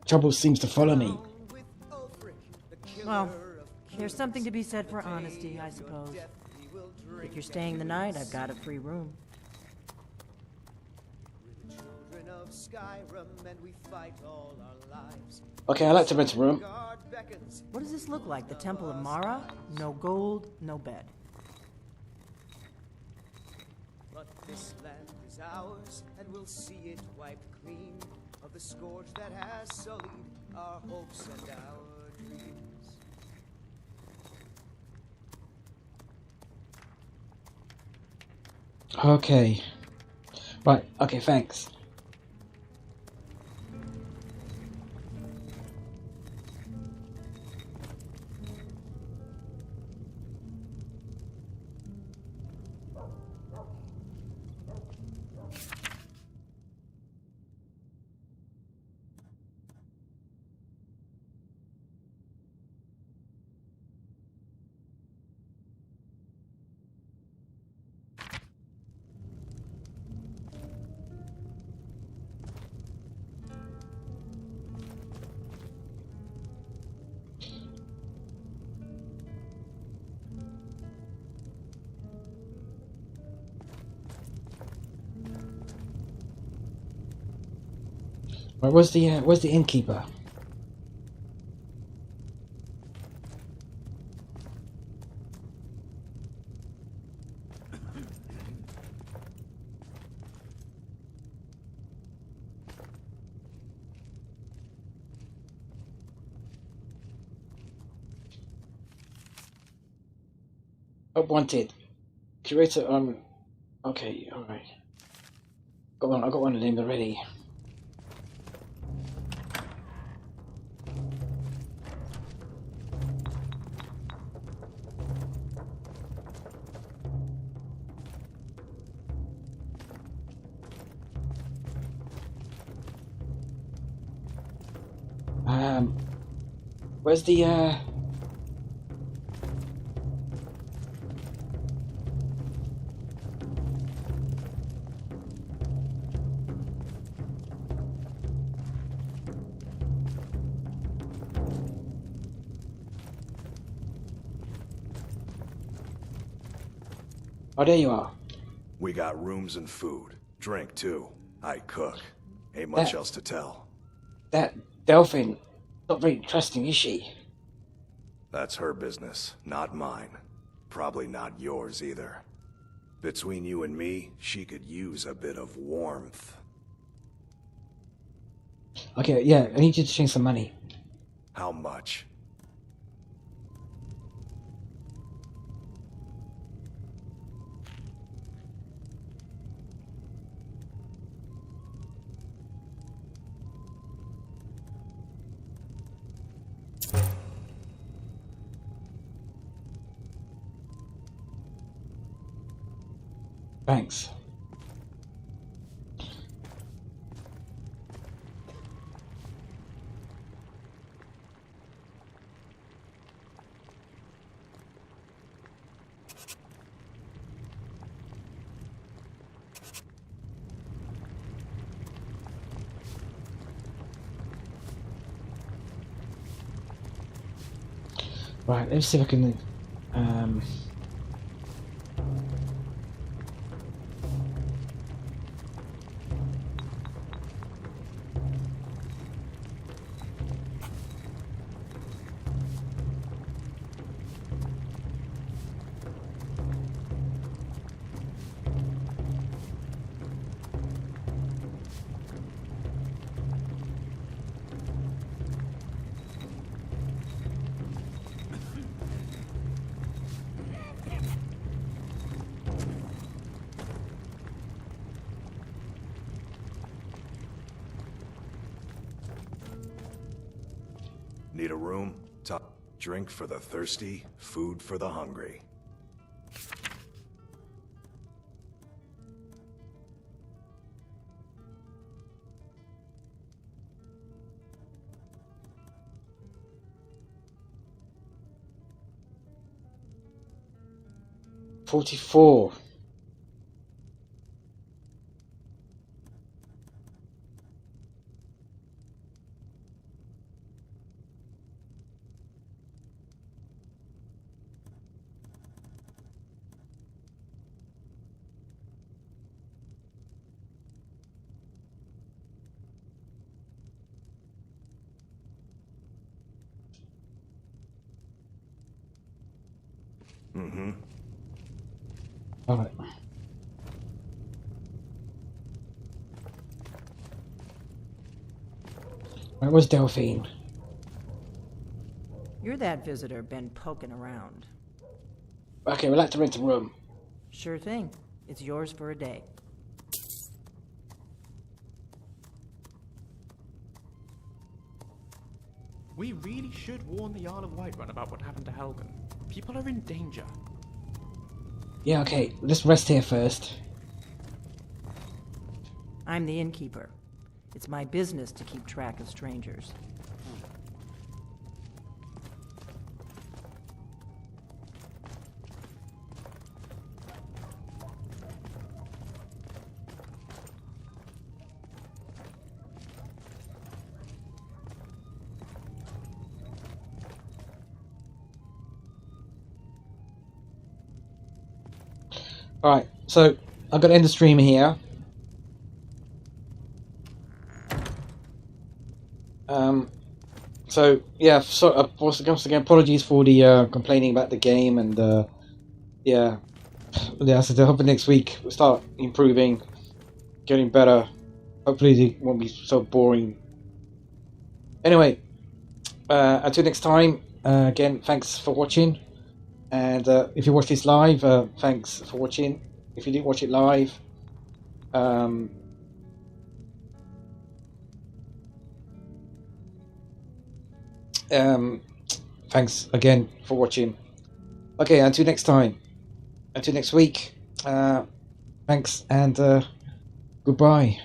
Trouble seems to follow me. Well, there's something to be said for honesty, I suppose. If you're staying the night, I've got a free room. We're the children of Skyrim and we fight all our lives. Okay, I like to rent a room. God beckons. What does this look like? The Temple of Mara? No gold, no bed. But this land is ours, and we'll see it wiped clean of the scourge that has sullied our hopes and our dreams. Okay. Right, okay, thanks. Right, where's the innkeeper? Wanted. Curator, okay, alright. I got one of them already. Where's the Oh, there you are. We got rooms and food. Drink, too. I cook. Ain't much That- else to tell. That Delphin, not very trusting, is she? That's her business, not mine. Probably not yours either. Between you and me, she could use a bit of warmth. Okay, yeah, I need you to change some money. How much? Thanks. Right, let's see if I can Need a room? Top drink for the thirsty, food for the hungry. $44. Mm-hmm. All right. Where was Delphine? You're that visitor been poking around. Okay, we'd like to rent a room. Sure thing. It's yours for a day. We really should warn the Jarl of Whiterun about what happened to Helgen. People are in danger. Yeah, okay, let's rest here first. I'm the innkeeper. It's my business to keep track of strangers. Alright, so I'm going to end the stream here. So yeah, so once again, apologies for the complaining about the game, and yeah, so I hope next week we'll start improving, getting better. Hopefully it won't be so boring. Anyway, until next time, again, thanks for watching, and if you watch this live, thanks for watching. If you didn't watch it live, thanks again for watching. Okay, until next time, until next week, thanks and goodbye.